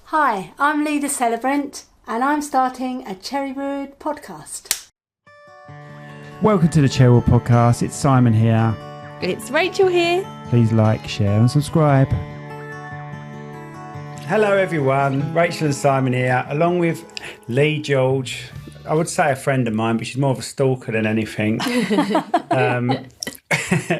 Hi, I'm Lee the Celebrant, and I'm starting a Cherrywood Podcast. Welcome to the Cherrywood Podcast. It's Simon here. It's Rachel here. Please like, share and subscribe. Hello everyone, Rachel and Simon here, along with Leigh George. I would say a friend of mine, but she's more of a stalker than anything.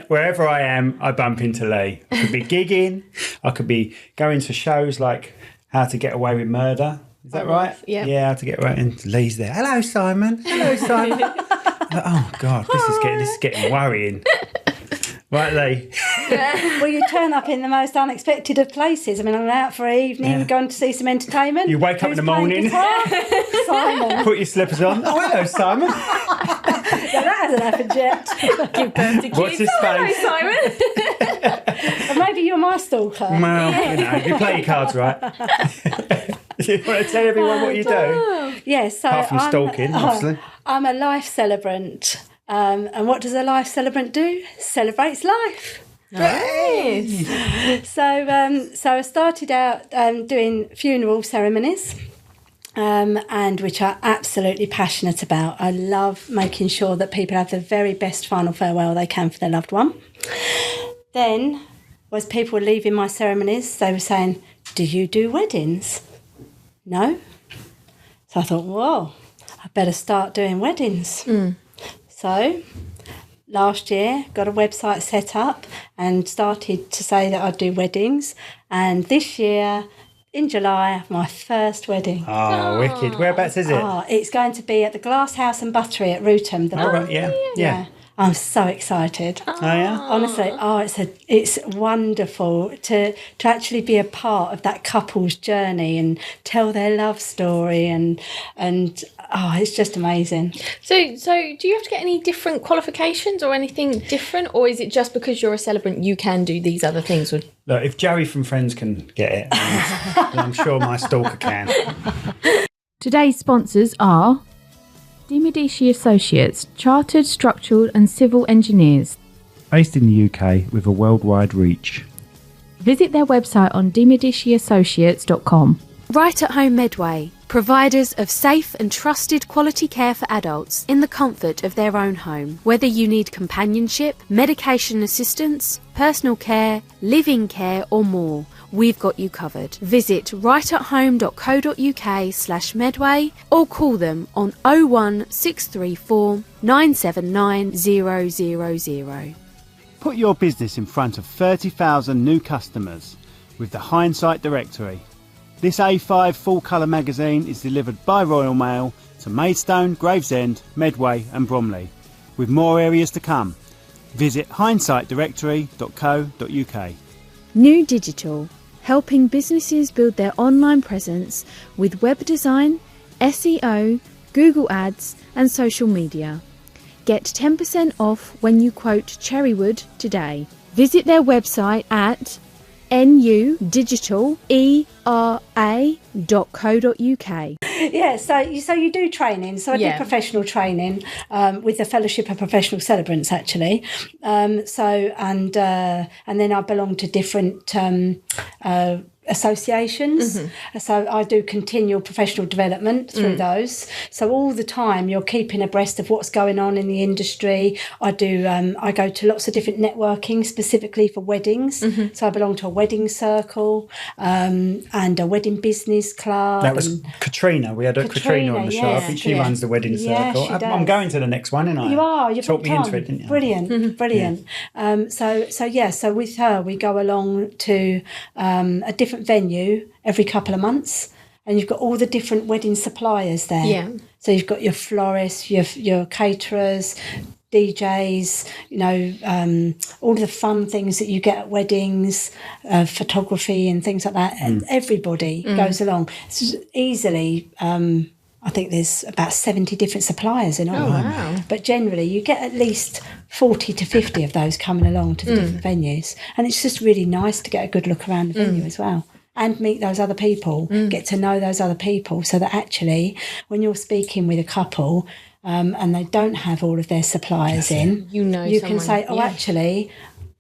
Wherever I am, I bump into Leigh. I could be gigging, I could be going to shows like How to Get Away with Murder. Is that right? Yeah. Yeah, How to Get Away. And Leigh's there. Hello, Simon. Hello, Simon. Oh, God, this is getting worrying. Right, Leigh. Well, you turn up in the most unexpected of places. I mean, I'm out for an evening, going to see some entertainment. You wake up in the morning. Simon. Put your slippers on. Oh, hello, Simon. No, that hasn't happened yet. Give birth to kids. What's his face? Simon. And maybe you're my stalker. Well, you play your cards right. You want to tell everyone what you do? Yes, so Apart from stalking, obviously. I'm a life celebrant. And what does a life celebrant do? Celebrates life. Nice. So I started out doing funeral ceremonies, and which I'm absolutely passionate about. I love making sure that people have the very best final farewell they can for their loved one. Then, as people were leaving my ceremonies, they were saying, "Do you do weddings?" No. So I thought, whoa, I better start doing weddings. So last year, got a website set up and started to say that I'd do weddings. And this year, in July, my first wedding. Oh, wicked. Whereabouts is it? It's going to be at the Glass House and Buttery at Rootham. Right, yeah. I'm so excited. Oh, yeah? Honestly, it's wonderful to actually be a part of that couple's journey and tell their love story and it's just amazing. So do you have to get any different qualifications or anything different, or is it just because you're a celebrant you can do these other things? Look, if Joey from Friends can get it, then I'm sure my stalker can. Today's sponsors are Dimodici Associates, Chartered Structural and Civil Engineers. Based in the UK with a worldwide reach. Visit their website on dimodiciassociates.com. Right at Home Medway, providers of safe and trusted quality care for adults in the comfort of their own home. Whether you need companionship, medication assistance, personal care, living care or more, we've got you covered. Visit rightathome.co.uk/Medway or call them on 01634 979 000. Put your business in front of 30,000 new customers with the Hindsight Directory. This A5 full-colour magazine is delivered by Royal Mail to Maidstone, Gravesend, Medway and Bromley, with more areas to come. Visit hindsightdirectory.co.uk. New Digital, helping businesses build their online presence with web design, SEO, Google Ads and social media. Get 10% off when you quote Cherrywood today. Visit their website at nudigitalera.co.uk. Yeah, so you do training. So I do professional training with the Fellowship of Professional Celebrants, actually. And then I belong to different associations. So I do continual professional development through those. So all the time you're keeping abreast of what's going on in the industry. I go to lots of different networking specifically for weddings. So I belong to a wedding circle and a wedding business club. That was Katrina. We had Katrina on the show. I think she runs the wedding circle. I'm going to the next one, aren't I? You are. You talked me into it, didn't you? Brilliant. So with her we go along to a different venue every couple of months, and you've got all the different wedding suppliers there. Yeah. So you've got your florists, your caterers, DJs, all the fun things that you get at weddings, photography and things like that. And everybody goes along. It's easily, I think there's about 70 different suppliers in all. Oh, wow. But generally you get at least 40 to 50 of those coming along to the different venues. And it's just really nice to get a good look around the venue as well. And meet those other people, get to know those other people, so that actually when you're speaking with a couple and they don't have all of their suppliers in, you can say, actually,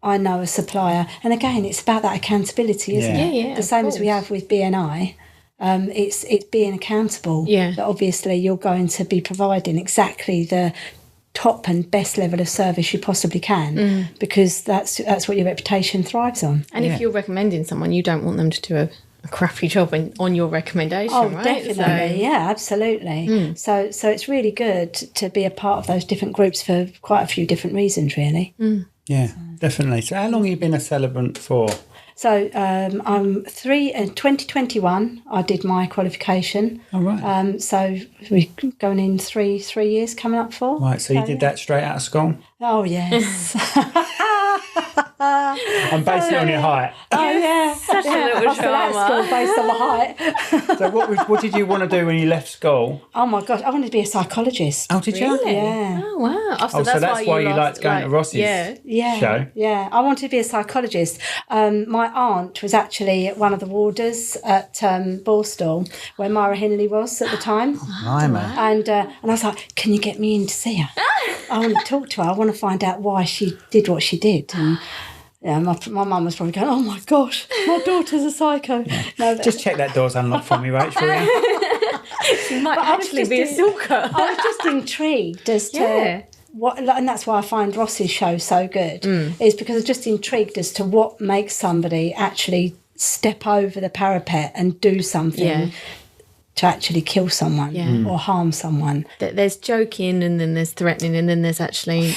I know a supplier. And again, it's about that accountability, isn't it? Yeah, the same as we have with BNI. It's being accountable. Yeah. That obviously you're going to be providing exactly the top and best level of service you possibly can, because that's what your reputation thrives on. And if you're recommending someone, you don't want them to do a crappy job on your recommendation, right? Definitely. Yeah, absolutely. So it's really good to be a part of those different groups for quite a few different reasons, really. Yeah, definitely. So how long have you been a celebrant for? So I'm in 2021, I did my qualification. Oh, right. So we're going in three years coming up for. Right, so you did that straight out of school? Oh, yes. I'm basing it on your height. Oh, yeah. Such a little I still at school based on my height. So what did you want to do when you left school? Oh, my gosh, I wanted to be a psychologist. Oh, did you? Yeah. Oh, wow. So that's why you liked going to Ross's show? Yeah, I wanted to be a psychologist. My aunt was actually one of the warders at Borstal, where Myra Hindley was at the time. And I was like, can you get me in to see her? I want to talk to her. I want to find out why she did what she did. And yeah, my mum was probably going, oh my gosh, my daughter's a psycho. Yeah. No, just check that door's unlocked for me, Rach, will you? She might actually be a stalker. I was just intrigued as to what, and that's why I find Ross's show so good, is because I was just intrigued as to what makes somebody actually step over the parapet and do something to actually kill someone or harm someone. There's joking, and then there's threatening, and then there's actually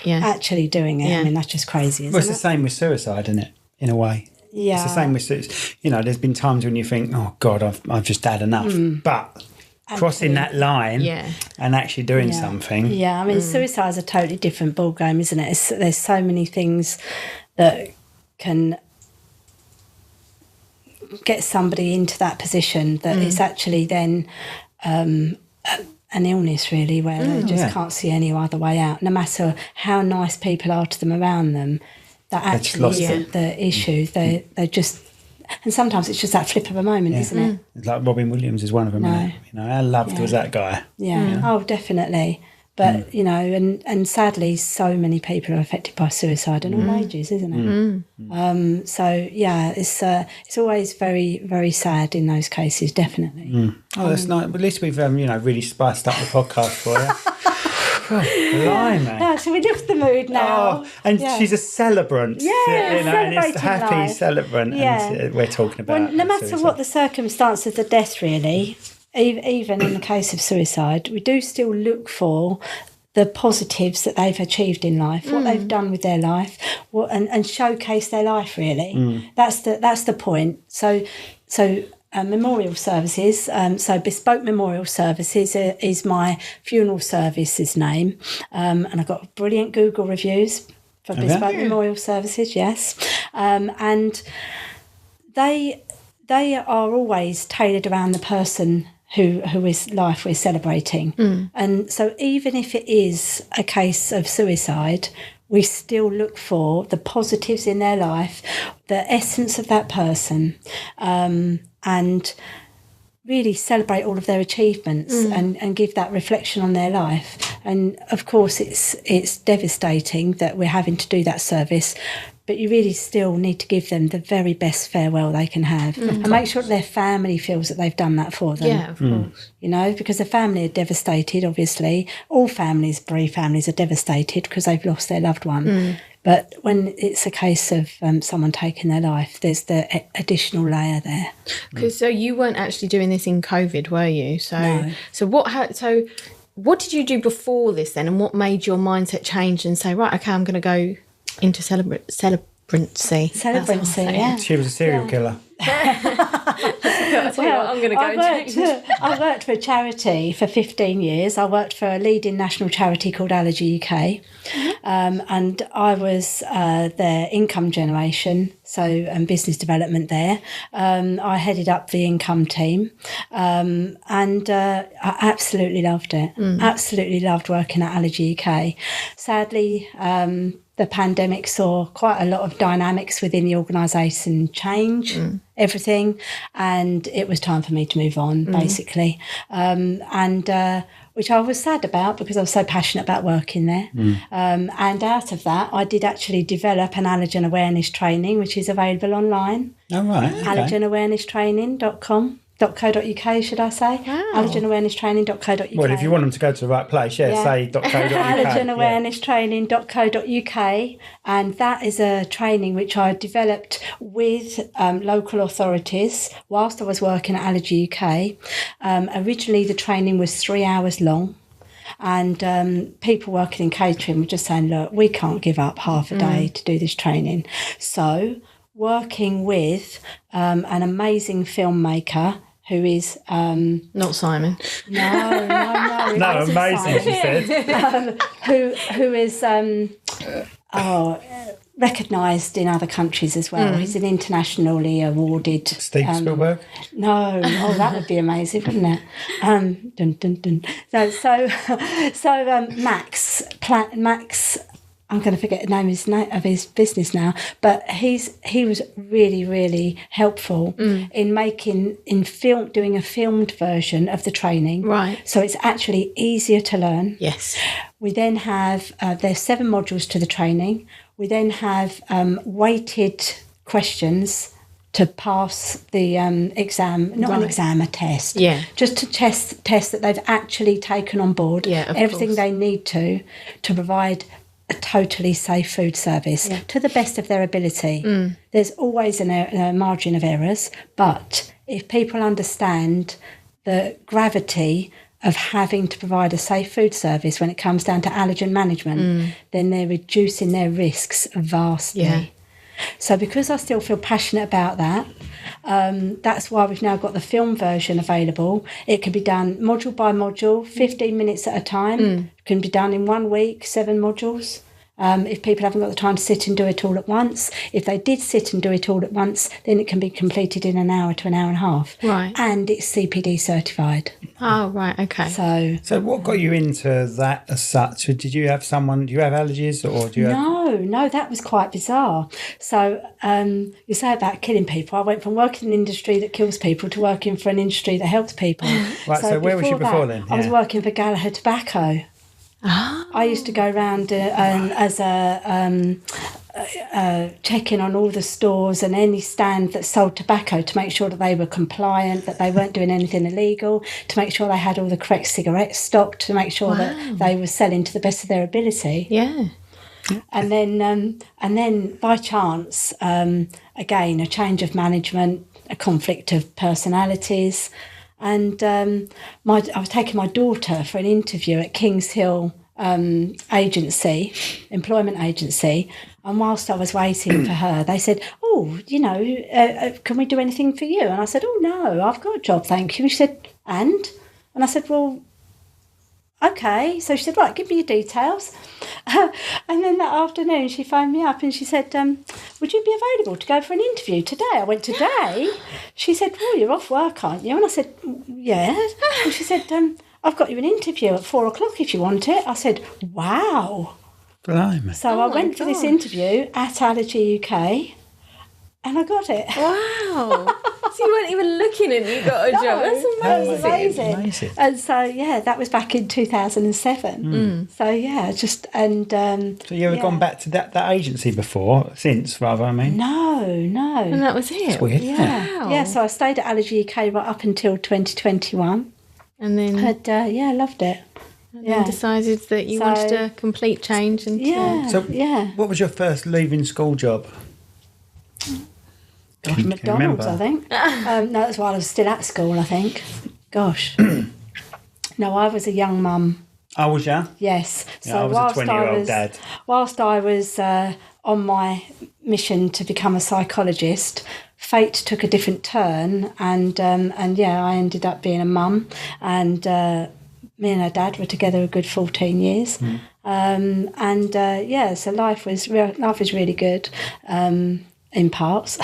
actually doing it. I mean, that's just crazy, isn't well, it's it? the same with suicide, isn't it, in a way? Yeah. It's the same with suicide. You know, there's been times when you think, oh, God, I've just had enough. But crossing that line and actually doing something. Yeah, I mean, suicide's a totally different ballgame, isn't it? There's so many things that can get somebody into that position that it's actually then an illness, really, where they just can't see any other way out. No matter how nice people are to them around them, that actually isn't the issue. They just... And sometimes it's just that flip of a moment, isn't it? It's like Robin Williams is one of them. Isn't it? You know, how loved was that guy? Yeah. Oh, definitely. But, you know, and sadly, so many people are affected by suicide in all ages, isn't it? So, yeah, it's always very, very sad in those cases, definitely. Oh, that's nice. But at least we've, really spiced up the podcast for you. Blimey. Oh, so we lift the mood now. Oh, and she's a celebrant. Yeah, you know, and it's celebrating happy life. celebrant. Yeah. And we're talking about Well, no matter suicide. what the circumstances of death, really, even in the case of suicide, we do still look for the positives that they've achieved in life, what they've done with their life, and showcase their life, really. That's the point. So memorial services, so Bespoke Memorial Services is my funeral service's name, and I've got brilliant Google reviews for Bespoke Memorial Services, yes. And they are always tailored around the person whose life we're celebrating. And so even if it is a case of suicide, we still look for the positives in their life, the essence of that person, and really celebrate all of their achievements and give that reflection on their life. And of course it's devastating that we're having to do that service, but you really still need to give them the very best farewell they can have and make sure that their family feels that they've done that for them. Yeah, of course. You know, because the family are devastated, obviously. All families, bereaved families, are devastated because they've lost their loved one. But when it's a case of someone taking their life, there's the additional layer there. Because so you weren't actually doing this in COVID, were you? So what did you do before this then, and what made your mindset change and say, right, okay, I'm going to go into celebrancy? Celebrancy, yeah. She was a serial killer. I'm going to go I worked for a charity for 15 years. I worked for a leading national charity called Allergy UK. And I was their income generation, and business development there. I headed up the income team, and I absolutely loved it. Absolutely loved working at Allergy UK. Sadly, the pandemic saw quite a lot of dynamics within the organisation change, everything, and it was time for me to move on, basically. Which I was sad about because I was so passionate about working there. And out of that, I did actually develop an allergen awareness training, which is available online. Oh, right. Okay. Allergenawareness.com. .co.uk, should I say? Wow. Allergenawareness.training.co.uk. Well, if you want them to go to the right place, say .co.uk. Allergenawareness.training.co.uk, and that is a training which I developed with local authorities whilst I was working at Allergy UK. Originally, the training was 3 hours long. And people working in catering were just saying, look, we can't give up half a day to do this training. So working with an amazing filmmaker who is... Not Simon. No. No, amazing, she said. Who is... recognised in other countries as well. He's an internationally awarded... Steve Spielberg? No. Oh, that would be amazing, wouldn't it? Dun, dun, dun. So Max, I'm going to forget the name of his business now, but he was really, really helpful in doing a filmed version of the training. Right. So it's actually easier to learn. Yes. We then have, there's 7 modules to the training. We then have weighted questions to pass the exam, not an exam, a test. Yeah. Just to test that they've actually taken on board everything course. they need to provide a totally safe food service to the best of their ability. There's always a margin of errors, but if people understand the gravity of having to provide a safe food service when it comes down to allergen management, then they're reducing their risks vastly. Yeah. So because I still feel passionate about that, that's why we've now got the film version available. It can be done module by module, 15 minutes at a time. It can be done in 1 week, 7 modules. If people haven't got the time to sit and do it all at once. If they did sit and do it all at once, then it can be completed in an hour to an hour and a half. Right. And it's CPD certified. Oh, right, okay. So what got you into that as such? Do you have allergies or do you have... No, that was quite bizarre. So you say about killing people. I went from working in an industry that kills people to working for an industry that helps people. Right, so where was you before then? I was working for Gallagher Tobacco. Oh. I used to go around as a checking on all the stores and any stand that sold tobacco to make sure that they were compliant, that they weren't doing anything illegal, to make sure they had all the correct cigarettes stocked, to make sure that they were selling to the best of their ability. Yeah. And then by chance, again, a change of management, a conflict of personalities. And I was taking my daughter for an interview at Kings Hill employment agency. And whilst I was waiting for her, they said, can we do anything for you? And I said, oh, no, I've got a job, thank you. And she said, and I said, well, okay. So she said, right, give me your details. And then that afternoon she phoned me up and she said, would you be available to go for an interview today? I went, today? She said, well, you're off work, aren't you? And I said, yeah. And she said, I've got you an interview at 4:00 if you want it. I said, wow. Blimey. So I went for this interview at Allergy UK and I got it. Wow. So you weren't even looking and you got a job. That's amazing. Amazing. And so, that was back in 2007. So, So you ever gone back to that agency since, I mean? No. And that was it? That's weird, Wow. Yeah, so I stayed at Allergy UK right up until 2021. And then... I loved it. And then decided that you wanted a complete change. And what was your first leaving school job? Gosh, McDonald's, I think. No, that's while I was still at school, I think. Gosh. No, I was a young mum. Oh, was you? Yes. Yeah, I was a 20-year-old dad. Whilst I was on my mission to become a psychologist, fate took a different turn, and I ended up being a mum, and me and her dad were together a good 14 years. So life was really good. In parts,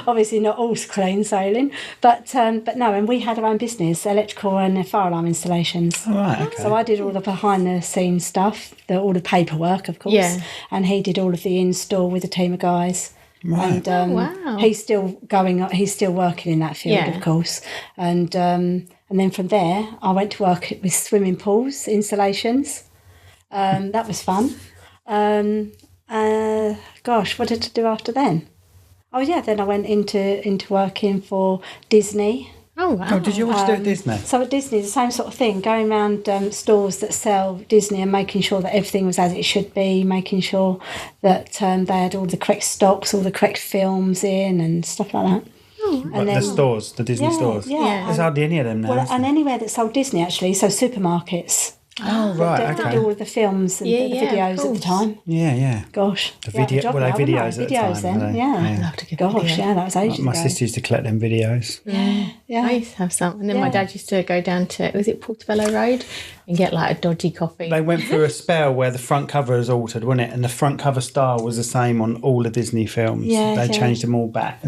obviously not all clean sailing, but no, and we had our own business, electrical and fire alarm installations. Oh, right, okay. So I did all the behind the scenes stuff, all the paperwork, of course, and he did all of the install with a team of guys. Right. And wow. He's still working in that field, of course, and then from there I went to work with swimming pools installations. That was fun. What did I do after then? Oh, yeah, then I went into working for Disney Oh, wow. Oh, did you always do it at Disney? So at Disney, the same sort of thing, going around stores that sell Disney and making sure that everything was as it should be, making sure that they had all the correct stocks, all the correct films in and stuff like that. Like the stores, the Disney stores. Yeah. There's hardly any of them now. Well, is there? and anywhere that sold Disney, actually, so supermarkets. Oh, right, They okay. did all the films and the videos at the time. Yeah, yeah. Gosh. The Yeah, video, job well, they now, wouldn't videos at the Videos time. then, they? yeah. I'd love to get Gosh, video. yeah, that was ages My ago. sister used to collect them videos. Yeah. I used to have some. And then my Yeah. dad used to go down to, was it Portobello Road? And get like a dodgy coffee. They went through a spell where the front cover was altered, wasn't it? And the front cover style was the same on all the Disney films. Yeah, they yeah. changed them all back,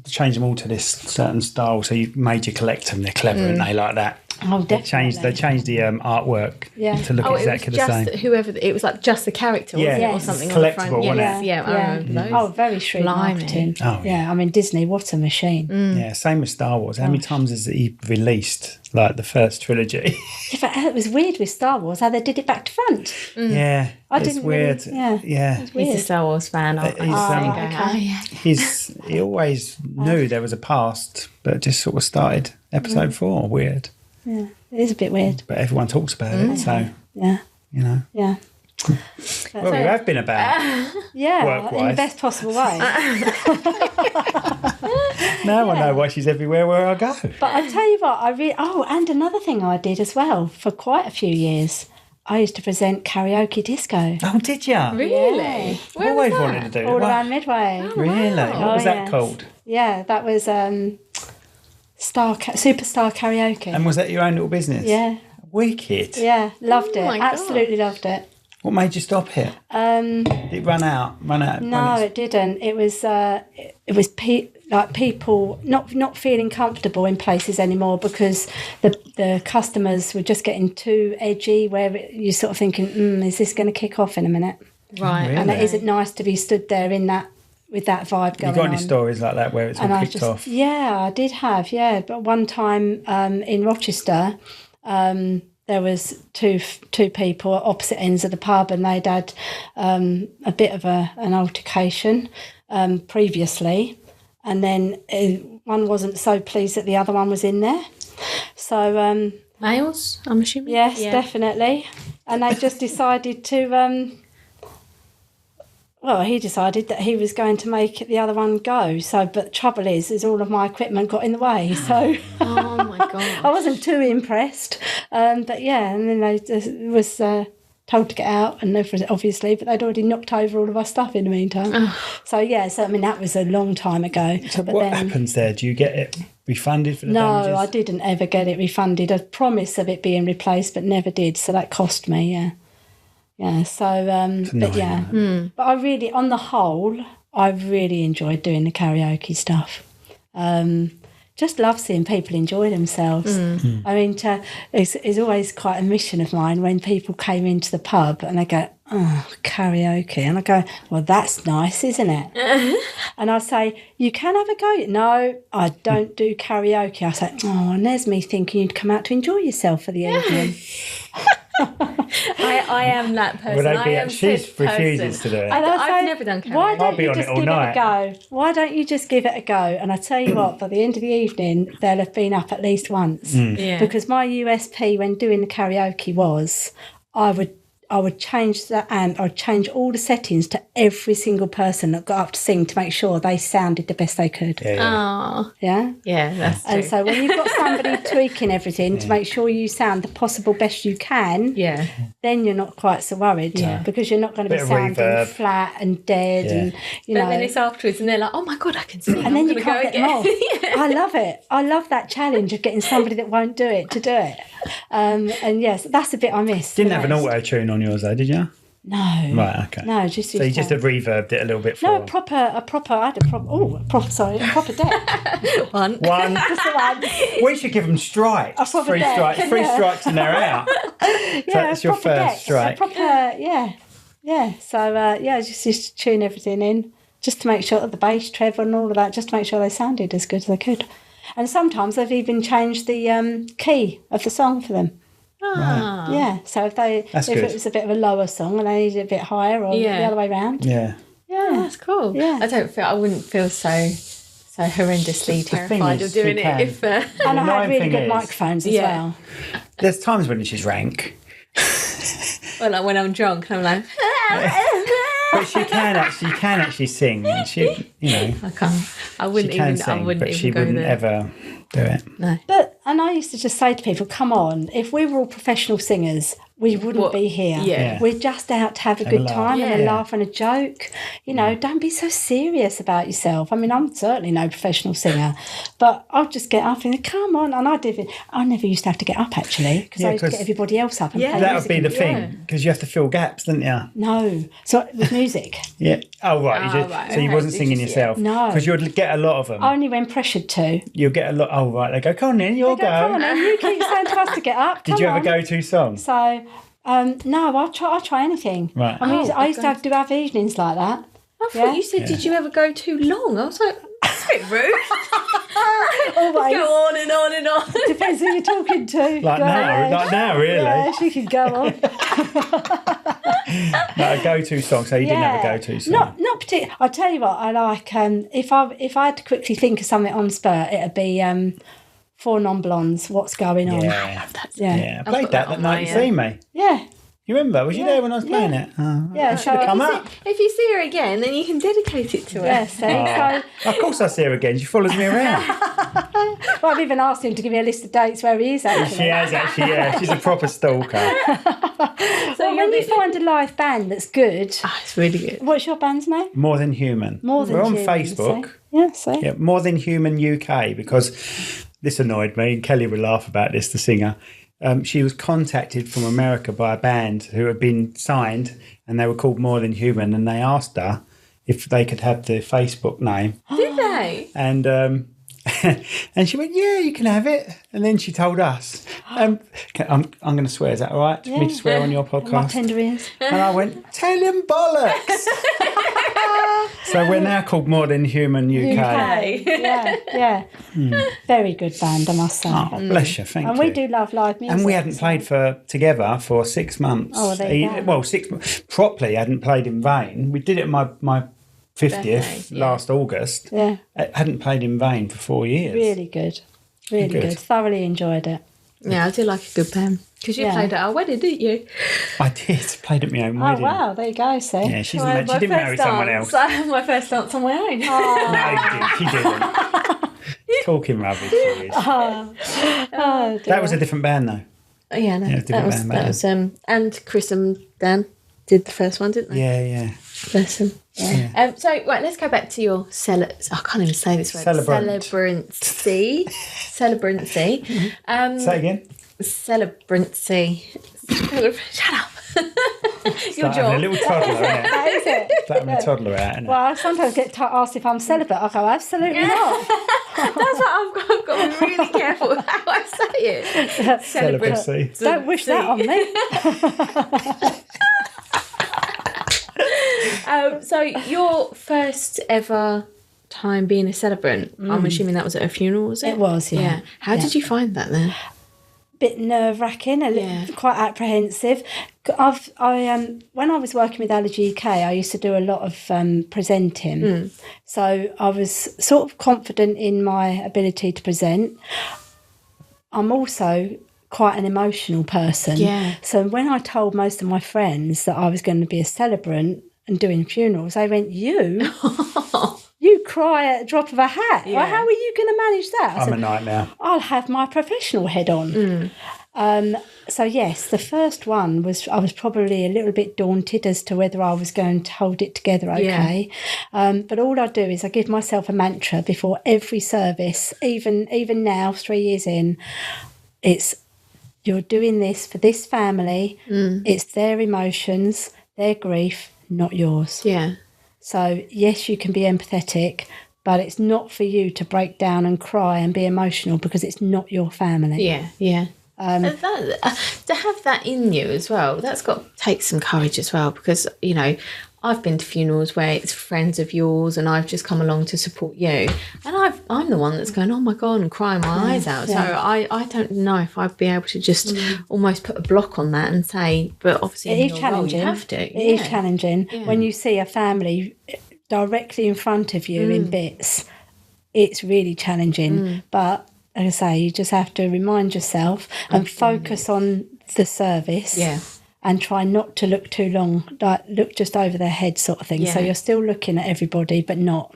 changed them all to this certain style. So you made you collect them. They're clever, and they like that. Oh, They definitely. changed the artwork to look Oh, exactly it was the same. just whoever, it was like just the character, wasn't Yeah. it? Or Yes. something Collectible, on the front. wasn't Yes, it? yeah, I remember those. Oh, very shrewd Blimey. marketing. Oh, yeah. I mean, Disney, what a machine. Yeah, same with Star Wars. How many times has he released like the first trilogy? Yeah, but it was weird with Star Wars how they did it back to front. Yeah, I it's didn't weird. Really, yeah. He's a weird. Star Wars fan. I He's, was okay. oh, yeah. He always knew there was a past, but just sort of started episode 4. Weird, Yeah, it is a bit weird. but everyone talks about it, so Yeah, you know. yeah. Well, you have been about Yeah, in Work-wise. the best possible way. now. I know why she's everywhere where I go. But I tell you what, and another thing I did as well for quite a few years. I used to present karaoke disco Oh, did you? Really? I've always wanted to do it. all What- around Medway. Really? What was that yes. called? Yeah, that was Superstar Karaoke. And was that your own little business? Yeah, Wicked. yeah, loved it. my God. Absolutely loved it. What made you stop it? Did it run out? No, it didn't. It was people not feeling comfortable in places anymore because the customers were just getting too edgy. Where you're sort of thinking, is this going to kick off in a minute? Right. Really? And it isn't nice to be stood there in that with that vibe going You got on. any stories like that where it's all And kicked off? Yeah, I did have, yeah. But one time in Rochester, there was two people at opposite ends of the pub, and they'd had a bit of an altercation previously, and then one wasn't so pleased that the other one was in there. So Males, I'm assuming? yes, Yeah. definitely, and they just decided to. Well, he decided that he was going to make the other one go. So, but the trouble is all of my equipment got in the way. So Oh, my God. I wasn't too impressed. But yeah, and then I was told to get out, and obviously, but they'd already knocked over all of our stuff in the meantime. So yeah, so I mean that was a long time ago. So but what then, happens there? Do you get it refunded for the No, damages? I didn't ever get it refunded. I promised of it being replaced, but never did. So that cost me. Yeah. Yeah, so, but yeah. But I really, on the whole, I really enjoyed doing the karaoke stuff. Just love seeing people enjoy themselves. I mean, it's always quite a mission of mine when people came into the pub and they go, oh, karaoke. And I go, well, that's nice, isn't it? And I say, you can have a go. No, I don't do karaoke. I say, oh, and there's me thinking you'd come out to enjoy yourself for the evening. I am that person. Would they I be? am She said refuses person. to do it. And I I've say, never done karaoke. Why I'll don't be you on just it all give night. it a go? Why don't you just give it a go? And I tell you what, by the end of the evening, they'll have been up at least once. Yeah. Because my USP when doing the karaoke was I would change the amp, I'd change all the settings to every single person that got up to sing to make sure they sounded the best they could. Oh, Yeah? yeah, that's true. And so when you've got somebody tweaking everything to make sure you sound the possible best you can, yeah. then you're not quite so worried because you're not going to Bit be of sounding reverb. flat and dead and But then it's afterwards and they're like, oh my God, I can sing. and then I'm you gonna can't go get them again. off. I love it. I love that challenge of getting somebody that won't do it to do it. And yes, that's the bit I missed. Didn't the have an most. auto tune on yours though, did you? No. Right, okay. No, just So you just have reverbed it a little bit for no, a proper. I had a proper deck. One. one. Just the one. We should give them strikes. A proper Three deck. strikes. Three strikes and they're out. Yeah, that's a your proper first deck. strike. A proper, yeah. So just used to tune everything in, just to make sure that the bass, treble, and all of that, just to make sure they sounded as good as they could. And sometimes they've even changed the key of the song for them. Ah. Yeah, so if That's good. it was a bit of a lower song and they needed it a bit higher, or the other way round. Yeah. Yeah, That's cool. Yeah. I wouldn't feel so so horrendously terrified is, of doing she it. can. If And I annoying had really thing good is- microphones as Yeah. well. There's times when she's rank, well, like when I'm drunk, and I'm like, but she can actually sing. And she, you know, I can't. I she wouldn't can even. sing, I wouldn't but even she go wouldn't there. ever do it. No. And I used to just say to people, come on, if we were all professional singers, we wouldn't be here. Yeah. We're just out to have a Have a good laugh. time and a Yeah. laugh and a joke. You know, don't be so serious about yourself. I mean, I'm certainly no professional singer, but I'll just get up and come on. And I never used to have to get up, actually, because Yeah, I used to 'cause get everybody else up and play That music would be the and- thing, because you have to fill gaps, don't you? No. So with music, Yeah. Oh, right. Oh, You just, right, so you okay. wasn't Did singing you see it? yourself? No. Because you'd get a lot of them. only when pressured to. You'll get a lot. Oh, right. They go, come on in, you'll They go, come on then, you keep saying to us to get up. Did come you have on. a go-to song? So, no, I'll try anything. Right. I mean, Oh, I used to have evenings like that. I thought Yeah. you said, did you ever go too long? I was like, that's a bit rude. Always. Go on and on and on. Depends who you're talking to. Like Go now, ahead. like now, really. Yeah, she can go on. Like a go-to song. So you didn't have a go-to song. Not particularly. I'll tell you what I like. If I had to quickly think of something on the spur, it'd be Four Non-Blondes. What's going on? Yeah. Yeah. Yeah. I I've played got that that on night my, you see me. Yeah. You remember? Was you there when I was playing it? Oh, Yeah, I should have so- come up. If you see her again, then you can dedicate it to her. Yeah. See. So Of course I see her again. She follows me around. well, I've even asked him to give me a list of dates where he is actually. She has actually, yeah. She's a proper stalker. So when you find a live band that's good, Ah, it's really good. what's your band's name? More Than Human. More Than We're on Human, Facebook. see? Yeah. See. Yeah, More Than Human UK, because this annoyed me, and Kelly would laugh about this, the singer. She was contacted from America by a band who had been signed, and they were called More Than Human, and they asked her if they could have the Facebook name. Did they? And and she went, yeah, you can have it. And then she told us, I'm going to swear, is that all right? For me to swear on your My podcast? tender ears. And I went, tell him bollocks. So we're now called More Than Human UK. Yeah. Very good band, I must say. Oh, bless you, thank and you. we do love live music. And we hadn't played together for 6 months. Oh, there you go. Well, 6 months. Properly hadn't played in vain. We did it my 50th Birthday, yeah. last August. Yeah, I hadn't played in vain for 4 years. really good. Really Good. good. Thoroughly enjoyed it. Yeah, I do like a good band. Because you Yeah. played at our wedding, didn't you? I did. Played at my own Oh, wedding. wow. There you go, see. Yeah, she didn't marry someone else. I had my first dance on my own. No, she didn't. Talking rubbish, she is. Oh, dear. That was a different band, though. Oh, yeah, no, Yeah, it's a that different was band, and Chris and Dan did the first one, didn't they? Yeah. Bless them. So, right, let's go back to your I can't even say this word. Celebrant. Celebrancy. Celebrancy. Say again. Celebrancy. Shut up. Your Like having a jaw. little toddler, isn't it? That is it. It's like having a toddler out, isn't it? Well, I sometimes get asked if I'm celibate. I go, absolutely not. That's why I've got to be really careful how I say it. Celibacy. Don't wish that on me. So your first ever time being a celebrant, I'm assuming that was at a funeral, was it? It was, yeah. How did you find that then? Bit nerve-wracking, Yeah. quite apprehensive. When I was working with Allergy UK, I used to do a lot of presenting. So I was sort of confident in my ability to present. I'm also quite an emotional person. Yeah. So when I told most of my friends that I was going to be a celebrant and doing funerals, they went, you cry at the drop of a hat. Yeah. Well, how are you going to manage that? I I'm said, a nightmare. I'll have my professional head on. So yes, the first one was, I was probably a little bit daunted as to whether I was going to hold it together okay. But all I do is I give myself a mantra before every service, even now, 3 years in, it's, you're doing this for this family. It's their emotions, their grief, not yours. Yeah. So yes, you can be empathetic, but it's not for you to break down and cry and be emotional because it's not your family. Yeah. To have that in you as well, that's got to take some courage as well, because, you know, I've been to funerals where it's friends of yours and I've just come along to support you, and I'm the one that's going, oh my God, and crying my eyes out. So I don't know if I'd be able to just almost put a block on that and say, but obviously It in is your challenging. role you have to. It is challenging when you see a family directly in front of you in bits. it's really challenging. But like I say, you just have to remind yourself and focus on the service. Yeah. And try not to look too long, like look just over their head sort of thing. Yeah. So you're still looking at everybody, but not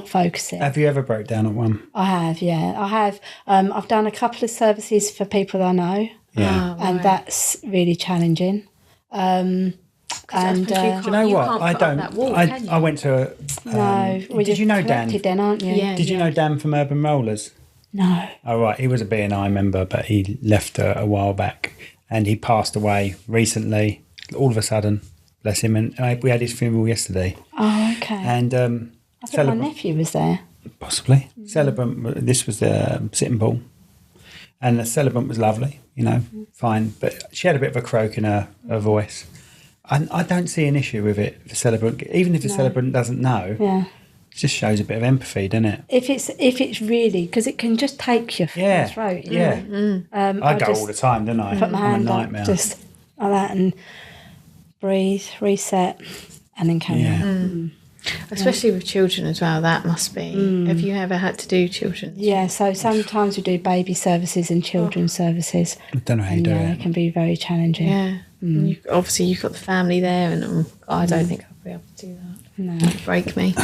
focusing. Have you ever broke down at one? I have, yeah. I have. I've done a couple of services for people I know, and that's really challenging. And Do you know what? I went to. Did you know Dan? Then, aren't you? Yeah. Did you know Dan from Urban Rollers? No. Oh, right. He was a B&I member, but he left a while back. And he passed away recently, all of a sudden, bless him. And we had his funeral yesterday. Oh, okay. And I thought my nephew was there. Possibly. Celebrant, this was the sitting bull. And the Celebrant was lovely, fine. But she had a bit of a croak in her voice. And I don't see an issue with it, the Celebrant. Even if the Celebrant doesn't know, it just shows a bit of empathy, doesn't it? If it's really, because it can just take your throat. Yeah. I go all the time, don't I? Put my hand I'm a nightmare. up, just like that, and breathe, reset, and then carry on. Especially with children as well, that must be. Have you ever had to do children? Yeah, so sometimes we do baby services and children's services. I don't know how you do it. It can be very challenging. Yeah. And obviously, you've got the family there, and I don't think I'll be able to do that. No. It'd break me.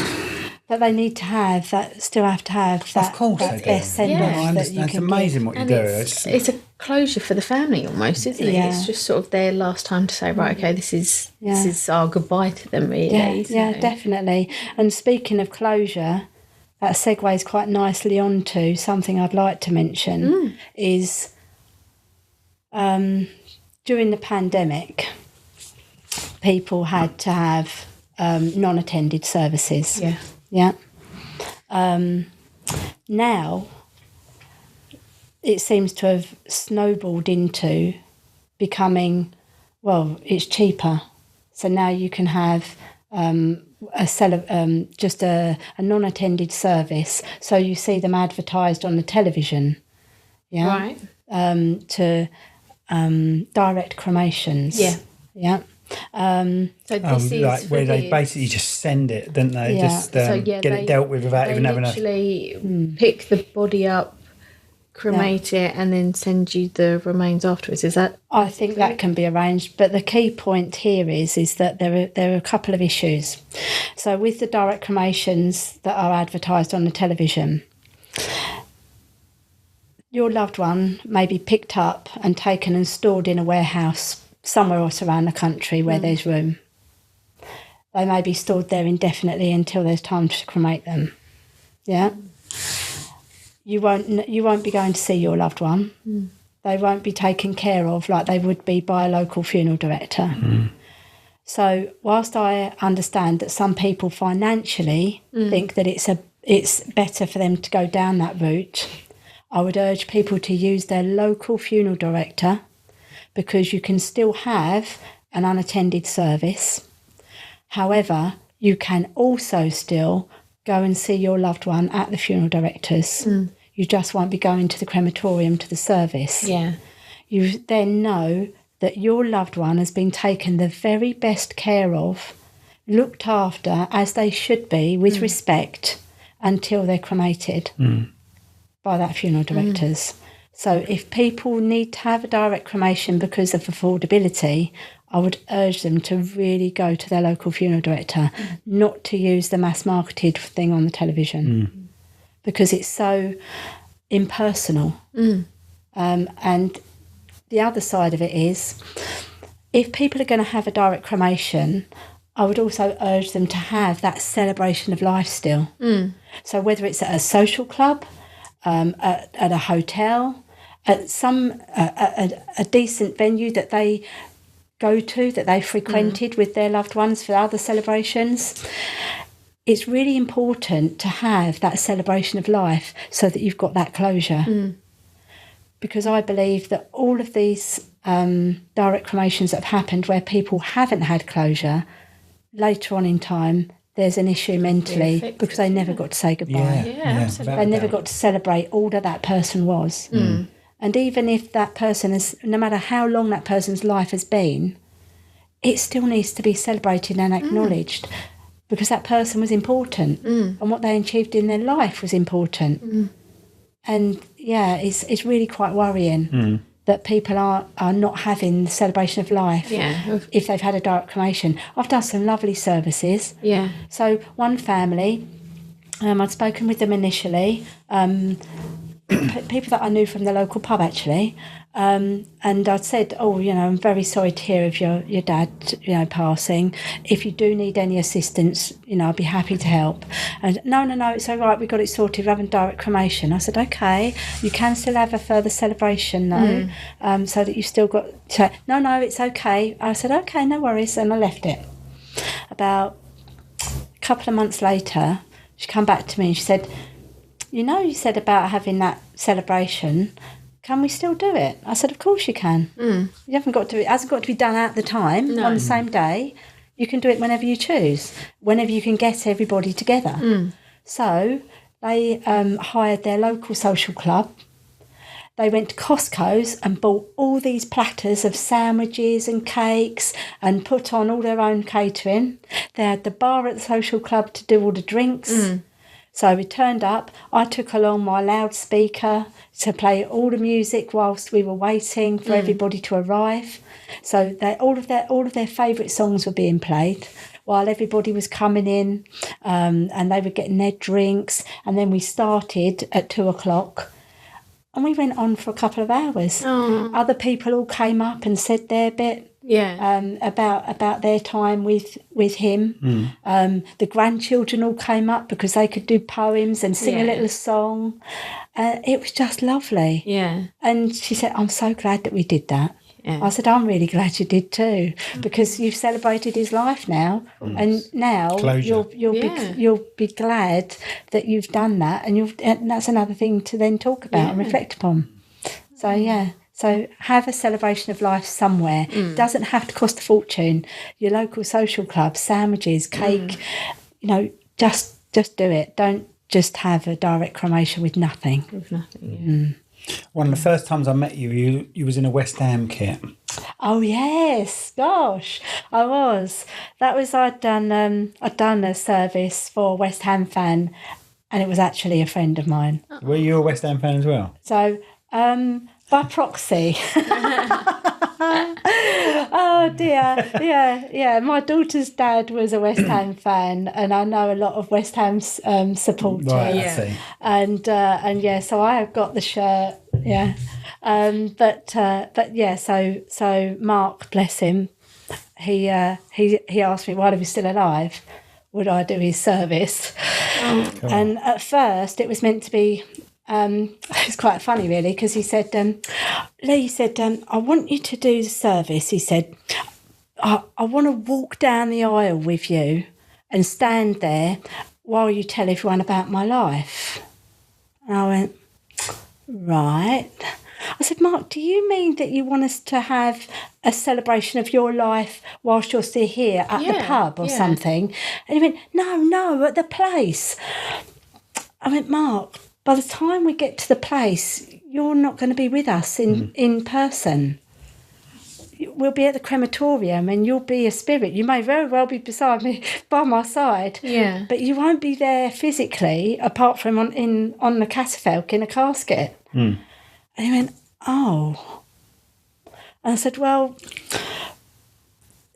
But they need to have that, still have to have that, Of course that they do. best send Yeah. off I that you understand. It's can amazing give. what you And do. it's a closure for the family almost, isn't it? Yeah. It's just sort of their last time to say, right, okay, this is our goodbye to them, really. Yeah, definitely. And speaking of closure, that segues quite nicely onto something I'd like to mention is during the pandemic, people had to have non-attended services. Yeah. Yeah. Now, it seems to have snowballed into becoming, it's cheaper. So now you can have just a non-attended service. So you see them advertised on the television. Yeah. Right. To direct cremations. Yeah. Yeah. So this is like where they this. basically just send it, don't they? Yeah. Just get it dealt with without even having a... They literally pick the body up, cremate it, and then send you the remains afterwards. Is that? I think that can be arranged, but the key point here is that there are a couple of issues. So with the direct cremations that are advertised on the television, your loved one may be picked up and taken and stored in a warehouse somewhere else around the country where there's room. They may be stored there indefinitely until there's time to cremate them. Yeah. You won't be going to see your loved one. They won't be taken care of like they would be by a local funeral director. So whilst I understand that some people financially think that it's better for them to go down that route, I would urge people to use their local funeral director, because you can still have an unattended service. However, you can also still go and see your loved one at the funeral director's. You just won't be going to the crematorium to the service. Yeah. You then know that your loved one has been taken the very best care of, looked after as they should be, with respect, until they're cremated by that funeral director's. So if people need to have a direct cremation because of affordability, I would urge them to really go to their local funeral director, not to use the mass-marketed thing on the television, because it's so impersonal. And the other side of it is, if people are going to have a direct cremation, I would also urge them to have that celebration of life still. So whether it's at a social club, at a hotel, at a decent venue that they go to, that they frequented with their loved ones for other celebrations, it's really important to have that celebration of life so that you've got that closure. Because I believe that all of these direct cremations that have happened where people haven't had closure, later on in time, there's an issue mentally because they never got to say goodbye. Absolutely. They never got to celebrate all that person was. And even if that person is, no matter how long that person's life has been, it still needs to be celebrated and acknowledged. because that person was important and what they achieved in their life was important. And yeah, it's really quite worrying that people are not having the celebration of life if they've had a direct cremation. I've done some lovely services. Yeah. So one family, I'd spoken with them initially, people that I knew from the local pub actually, and I'd said, I'm very sorry to hear of your dad, passing. If you do need any assistance, I'd be happy to help. And no, it's all right, we got it sorted, we're having direct cremation. I said, okay, you can still have a further celebration though, so that you've still got to, no, it's okay. I said, okay, no worries, and I left it. About a couple of months later, she came back to me and she said, you said about having that celebration, can we still do it? I said, of course you can. You haven't got to, it hasn't got to be done at the time, on the same day. You can do it whenever you choose, whenever you can get everybody together. So they hired their local social club. They went to Costco's and bought all these platters of sandwiches and cakes and put on all their own catering. They had the bar at the social club to do all the drinks. So we turned up. I took along my loudspeaker to play all the music whilst we were waiting for everybody to arrive. So all of their favourite songs were being played while everybody was coming in, and they were getting their drinks. And then we started at 2:00. And we went on for a couple of hours. Other people all came up and said their bit about their time with him. The grandchildren all came up because they could do poems and sing a little song. It was just lovely. Yeah. And she said, I'm so glad that we did that. Yeah. I said, I'm really glad you did too, because you've celebrated his life now, and now you'll be glad that you've done that, and that's another thing to then talk about and reflect upon. So have a celebration of life somewhere. It doesn't have to cost a fortune. Your local social club, sandwiches, cake, just do it. Don't just have a direct cremation with nothing. One of the first times I met you was in a West Ham kit. Oh yes, gosh, I was. That was I'd done a service for a West Ham fan, and it was actually a friend of mine. Were you a West Ham fan as well? So by proxy. Oh dear, yeah. My daughter's dad was a West Ham fan, and I know a lot of West Ham supporters. Right, I see. And so I have got the shirt. Yeah, but yeah. So Mark, bless him, he asked me while he was still alive, would I do his service? And at first it was meant to be. It's quite funny, really, because he said, Leigh said, I want you to do the service. He said, I want to walk down the aisle with you and stand there while you tell everyone about my life. And I went, right. I said, Mark, do you mean that you want us to have a celebration of your life whilst you're still here at the pub or something? And he went, no, at the place. I went, Mark, by the time we get to the place, you're not going to be with us in person. We'll be at the crematorium and you'll be a spirit. You may very well be beside me, by my side, but you won't be there physically, apart from on the catafalque in a casket. And he went, oh. And I said, well,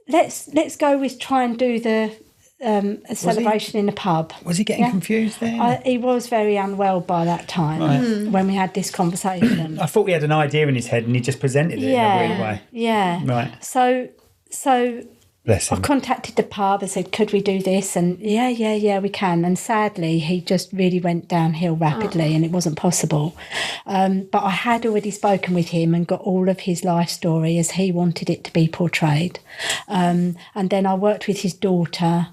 let's go with try and do the a celebration in the pub. Was he getting confused then? He was very unwell by that time when we had this conversation. I thought he had an idea in his head and he just presented it in a weird way. Yeah. Right. So bless him. I contacted the pub and said, could we do this? And yeah, we can. And sadly, he just really went downhill rapidly and it wasn't possible. But I had already spoken with him and got all of his life story as he wanted it to be portrayed. And then I worked with his daughter,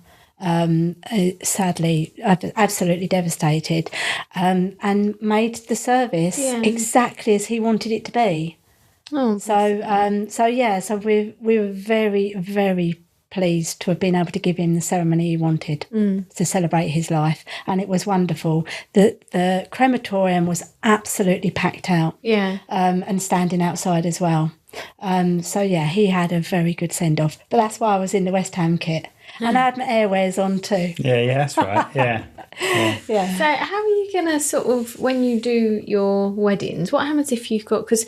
sadly, absolutely devastated, and made the service exactly as he wanted it to be. So we were very, very pleased to have been able to give him the ceremony he wanted to celebrate his life, and it was wonderful. The crematorium was absolutely packed out, and standing outside as well. He had a very good send off. But that's why I was in the West Ham kit. And I had my airwares on too. Yeah, that's right. Yeah. Yeah. So how are you going to sort of, when you do your weddings, what happens if you've got, because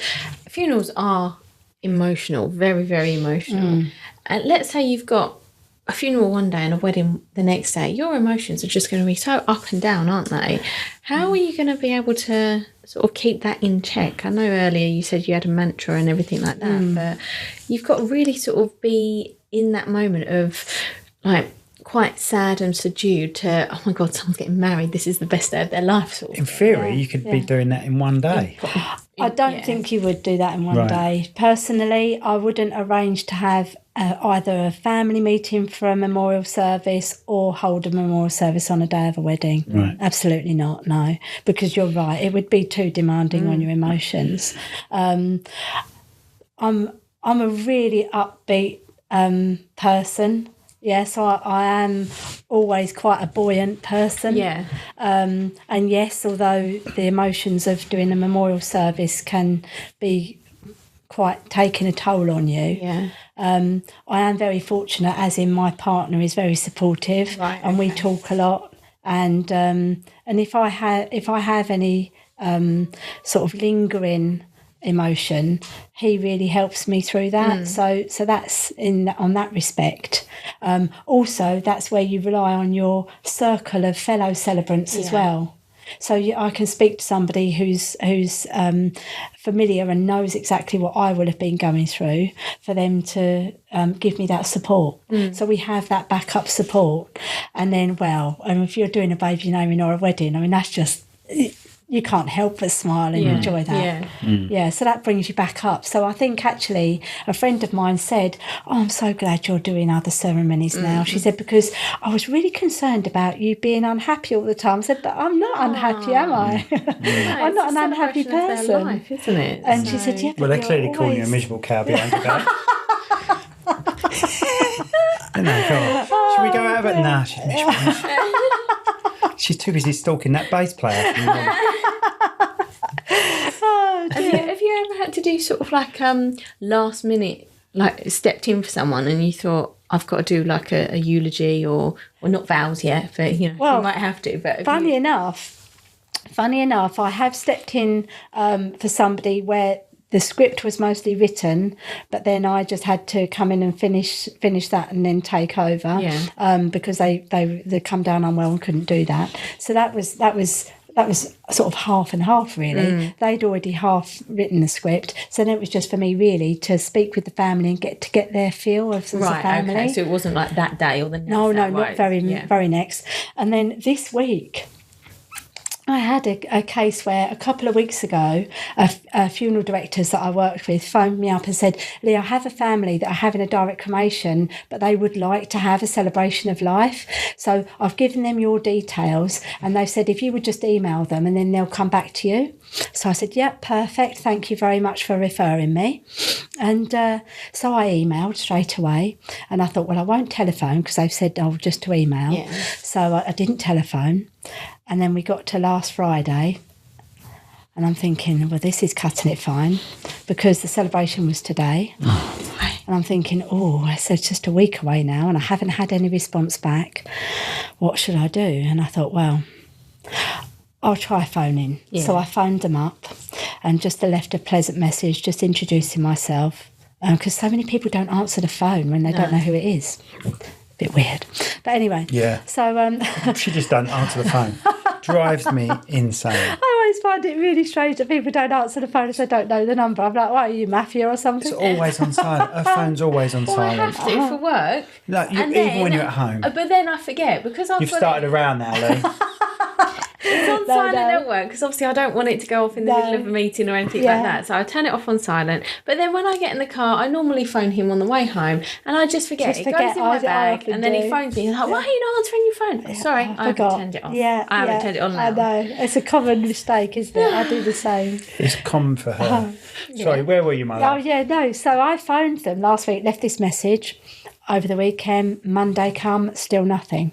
funerals are emotional, very, very emotional. And let's say you've got a funeral one day and a wedding the next day, your emotions are just going to be so up and down, aren't they? How are you going to be able to sort of keep that in check? I know earlier you said you had a mantra and everything like that, but you've got to really sort of be in that moment of like quite sad and subdued to, oh my God, someone's getting married, this is the best day of their life. Sort of. In theory, you could be doing that in one day. I don't think you would do that in one day. Personally, I wouldn't arrange to have either a family meeting for a memorial service or hold a memorial service on a day of a wedding. Right. Absolutely not, no. Because you're right, it would be too demanding on your emotions. I'm a really upbeat person. Yes, I am always quite a buoyant person. Yeah. And yes, although the emotions of doing a memorial service can be quite taking a toll on you. Yeah. I am very fortunate, as in my partner is very supportive, and we talk a lot. And if I have any sort of lingering emotion, he really helps me through that. So that's on that respect. Also, that's where you rely on your circle of fellow celebrants as well. So I can speak to somebody who's familiar and knows exactly what I would have been going through, for them to give me that support. So we have that backup support. And then, if you're doing a baby naming or a wedding, I mean, that's just... you can't help but smile and enjoy that. Yeah, so that brings you back up. So I think actually a friend of mine said, oh, I'm so glad you're doing other ceremonies now. She said, because I was really concerned about you being unhappy all the time. I said, but I'm not unhappy, am I? I'm not an unhappy person. Their life, isn't it? And she said, yeah, but Well, they're clearly always... calling you a miserable cow behind your back. No, come on. Should we go out of it? Nah, she's miserable. She's too busy stalking that bass player. Have you ever had to do sort of like last minute, like stepped in for someone and you thought, I've got to do like a eulogy or not vows yet, but you might have to. But funny enough, I have stepped in for somebody where the script was mostly written, but then I just had to come in and finish that and then take over. Because they come down unwell and couldn't do that. So that was sort of half and half, really. They'd already half written the script, so then it was just for me really to speak with the family and get their feel as a family. Okay. So it wasn't like that day or the next. No, not very next. And then this week, I had a case where a couple of weeks ago, funeral directors that I worked with phoned me up and said, Leigh, I have a family that are having a direct cremation, but they would like to have a celebration of life. So I've given them your details, and they've said if you would just email them and then they'll come back to you. So I said, yeah, perfect. Thank you very much for referring me. And so I emailed straight away, and I thought, well, I won't telephone because they've said, just to email. Yeah. So I didn't telephone. And then we got to last Friday, and I'm thinking, well, this is cutting it fine, because the celebration was today. And I'm thinking, it's just a week away now, and I haven't had any response back. What should I do? And I thought, well, I'll try phoning. Yeah. So I phoned them up and just left a pleasant message, just introducing myself, because so many people don't answer the phone when they don't know who it is. Bit weird, but anyway. Yeah. So she just doesn't answer the phone. Drives me insane. I always find it really strange that people don't answer the phone if they don't know the number. I'm like, what are you, mafia or something? It's always on silent. Her phone's always on silent. I have to for work. Like, even when you're at home. But then I forget because I've You've started around now, Leigh. It's on silent at work because obviously I don't want it to go off in the middle of a meeting or anything like that. So I turn it off on silent. But then when I get in the car, I normally phone him on the way home, and I just forget. It goes in my bag, and then he phones me. And I'm like, why are you not answering your phone? Sorry, I haven't turned it off. I haven't turned it on now. I know. It's a common mistake, isn't it? I do the same. It's common for her. Sorry, where were you, my love? Oh, yeah, no. So I phoned them last week, left this message over the weekend. Monday come, still nothing.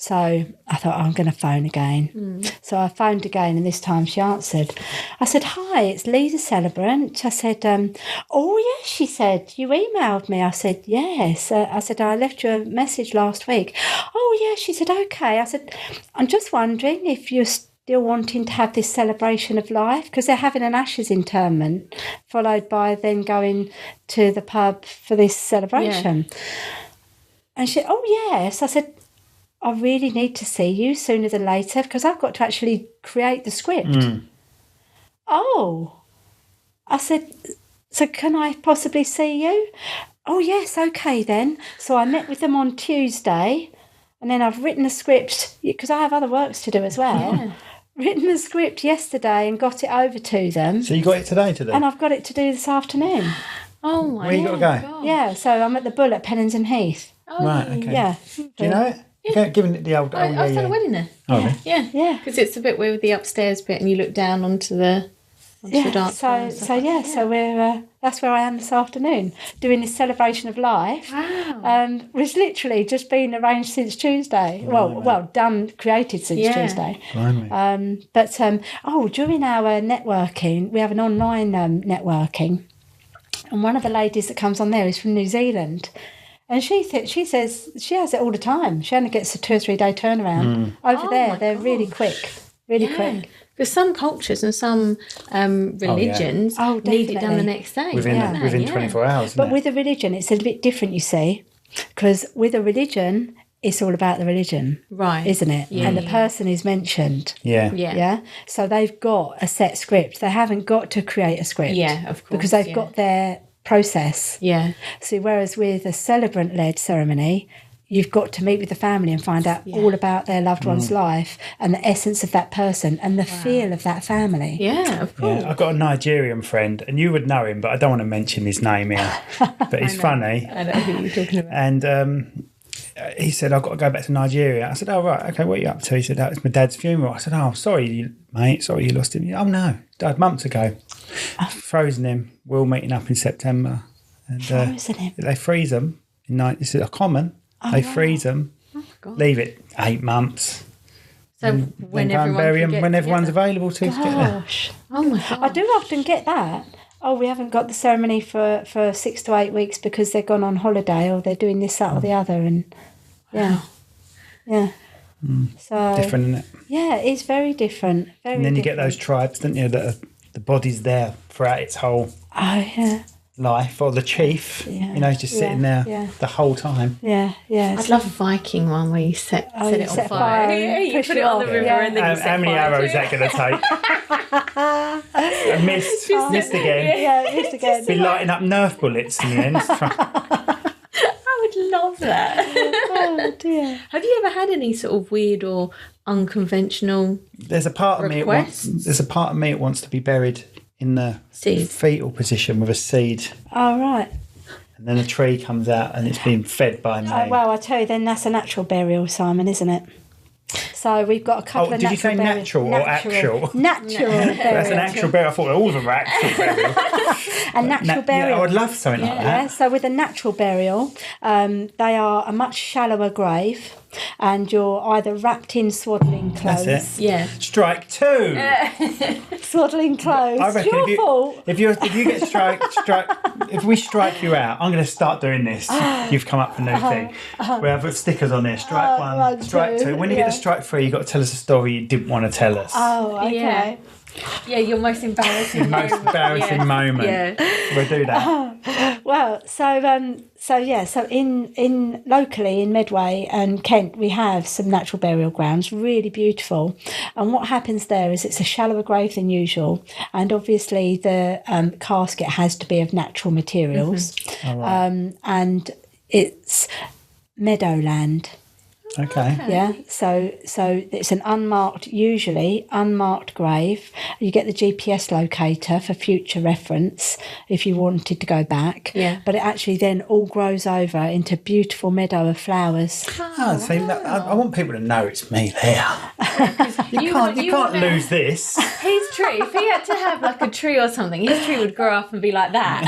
So I thought, I'm going to phone again. So I phoned again, and this time she answered. I said, hi, it's Leigh the Celebrant. I said, oh, yes, she said, you emailed me. I said, yes. I said, I left you a message last week. Oh, yeah, she said, okay. I said, I'm just wondering if you're still wanting to have this celebration of life, because they're having an ashes interment, followed by then going to the pub for this celebration. Yeah. And she, oh, yes. I said, I really need to see you sooner than later because I've got to actually create the script. Oh. I said, so can I possibly see you? Oh, yes, okay then. So I met with them on Tuesday, and then I've written a script because I have other works to do as well. Yeah. Written the script yesterday and got it over to them. So you got it today? And I've got it to do this afternoon. Oh, my God. Where you got to go? God. Yeah, so I'm at the Bull at Pennons and Heath. Oh, right, okay. Yeah. Do you know it? Yeah. Giving it the old... I've done a wedding there. Oh, really? Yeah. Because it's a bit with the upstairs bit and you look down onto the dance floor. So we're that's where I am this afternoon, doing this celebration of life. Wow. Which literally just been arranged since Tuesday. Created since Tuesday. But during our networking, we have an online networking, and one of the ladies that comes on there is from New Zealand. And she says she has it all the time. She only gets a 2 or 3 day turnaround. Over there, they're really quick. Quick. Because some cultures and some religions need it done the next day. Within 24 hours. But with a religion, it's a bit different, you see. Because with a religion, it's all about the religion. Right. Isn't it? Yeah, and the person is mentioned. Yeah. So they've got a set script. They haven't got to create a script. Yeah, of course. Because they've got their process. Yeah. So whereas with a celebrant-led ceremony, you've got to meet with the family and find out all about their loved one's life and the essence of that person and the feel of that family. Yeah, of course. Yeah, I've got a Nigerian friend, and you would know him, but I don't want to mention his name here. But he's funny. I know who you're talking about. And he said, I've got to go back to Nigeria. I said, oh, right, okay, what are you up to? He said, that was my dad's funeral. I said, oh, sorry, mate, sorry you lost him. Oh, no, died months ago. Frozen him. We're all meeting up in September. And Frozen him? They freeze them. This is a common. They freeze them, leave it 8 months. So when everyone's available to get there. Oh my God. I do often get that. Oh, we haven't got the ceremony for 6 to 8 weeks because they're gone on holiday or they're doing this, that or the other. And So different, isn't it? Yeah, it's very different. And then you get those tribes, don't you, that the body's there throughout its whole life, or the chief, just sitting there the whole time. Yeah. I'd love a Viking one where you set it on fire. You put it on the river and then you set how many arrows is that going to take? Missed again. Yeah, missed again. Be lighting up Nerf bullets in the end. I would love that. Oh dear. Have you ever had any sort of weird or unconventional There's a part of requests? me that wants to be buried in the seed fetal position with a seed. Oh, right. And then a tree comes out and it's being fed by me. Well, I tell you, then that's a natural burial, Simon, isn't it? So we've got a couple of natural. Did you say natural or actual? Natural burial. That's an actual burial. I thought all of them were actual burial. A natural burial. Yeah, I would love something like that. So with a natural burial, they are a much shallower grave, and you're either wrapped in swaddling clothes. That's it. Yeah. Strike 2. Swaddling clothes. I reckon it's your fault. If you get if we strike you out, I'm going to start doing this. You've come up with a new thing. We have stickers on there. Strike 1, strike 2. When you get to strike 3, you've got to tell us a story you didn't want to tell us. Oh, okay. Yeah, your most embarrassing moment. Yeah. We'll do that. Well, so in locally in Medway and Kent, we have some natural burial grounds, really beautiful. And what happens there is it's a shallower grave than usual, and obviously the casket has to be of natural materials, and it's meadowland. Okay. Yeah. So it's an usually unmarked grave. You get the GPS locator for future reference if you wanted to go back. Yeah. But it actually then all grows over into a beautiful meadow of flowers. I want people to know it's me there. You can't lose this. His tree, if he had to have like a tree or something, his tree would grow up and be like that.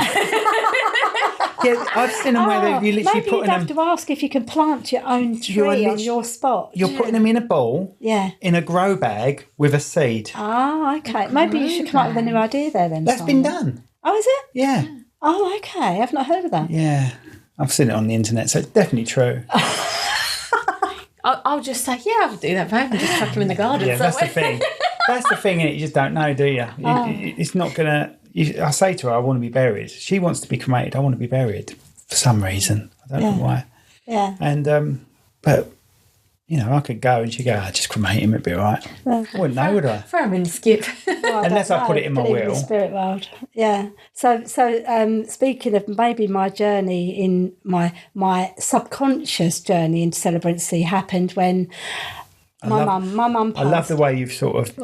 Yeah, I've seen them where you literally maybe put you'd them. have to ask if you can plant your own tree on your spot. You're putting them in a bowl, Yeah. in a grow bag with a seed. Ah, okay. Maybe you should come up with a new idea there then. That's Simon. been done. Oh, is it? Yeah. Oh, okay. I've not heard of that. Yeah. I've seen it on the internet, so it's definitely true. I'll just say, yeah, I'll do that, babe, and just chuck them in the garden. Yeah, that's the thing. That's the thing, and you just don't know, do you? It's not going to... I say to her, I want to be buried. She wants to be cremated. I want to be buried for some reason. I don't know why. Yeah. And, but, you know, I could go and she'd go, just cremate him, it'd be all right. I wouldn't know, would I? Throw them in the skip. Well, Unless I put it in my believe in will. the spirit world. Yeah. So speaking of maybe my journey in my subconscious journey into celebrancy happened when my mum passed. I love the way you've sort of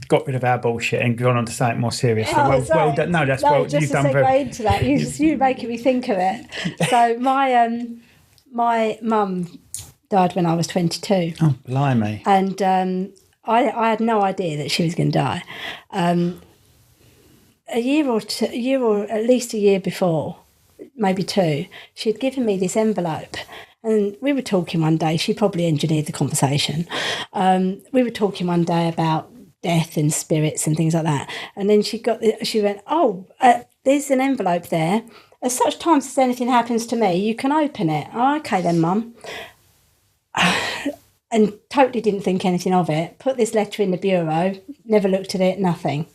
got rid of our bullshit and gone on to something more serious. So well done. No, that's well. Just You've to done segue very. into that, you making me think of it. So my mum died when I was 22. Oh, blimey! And I had no idea that she was going to die. A year or at least a year before, maybe 2, she'd given me this envelope. And we were talking one day, she probably engineered the conversation. We were talking one day about death and spirits and things like that. And then she went, there's an envelope there. At such times as anything happens to me, you can open it. Oh, okay then, Mum. And totally didn't think anything of it. Put this letter in the bureau, never looked at it, nothing.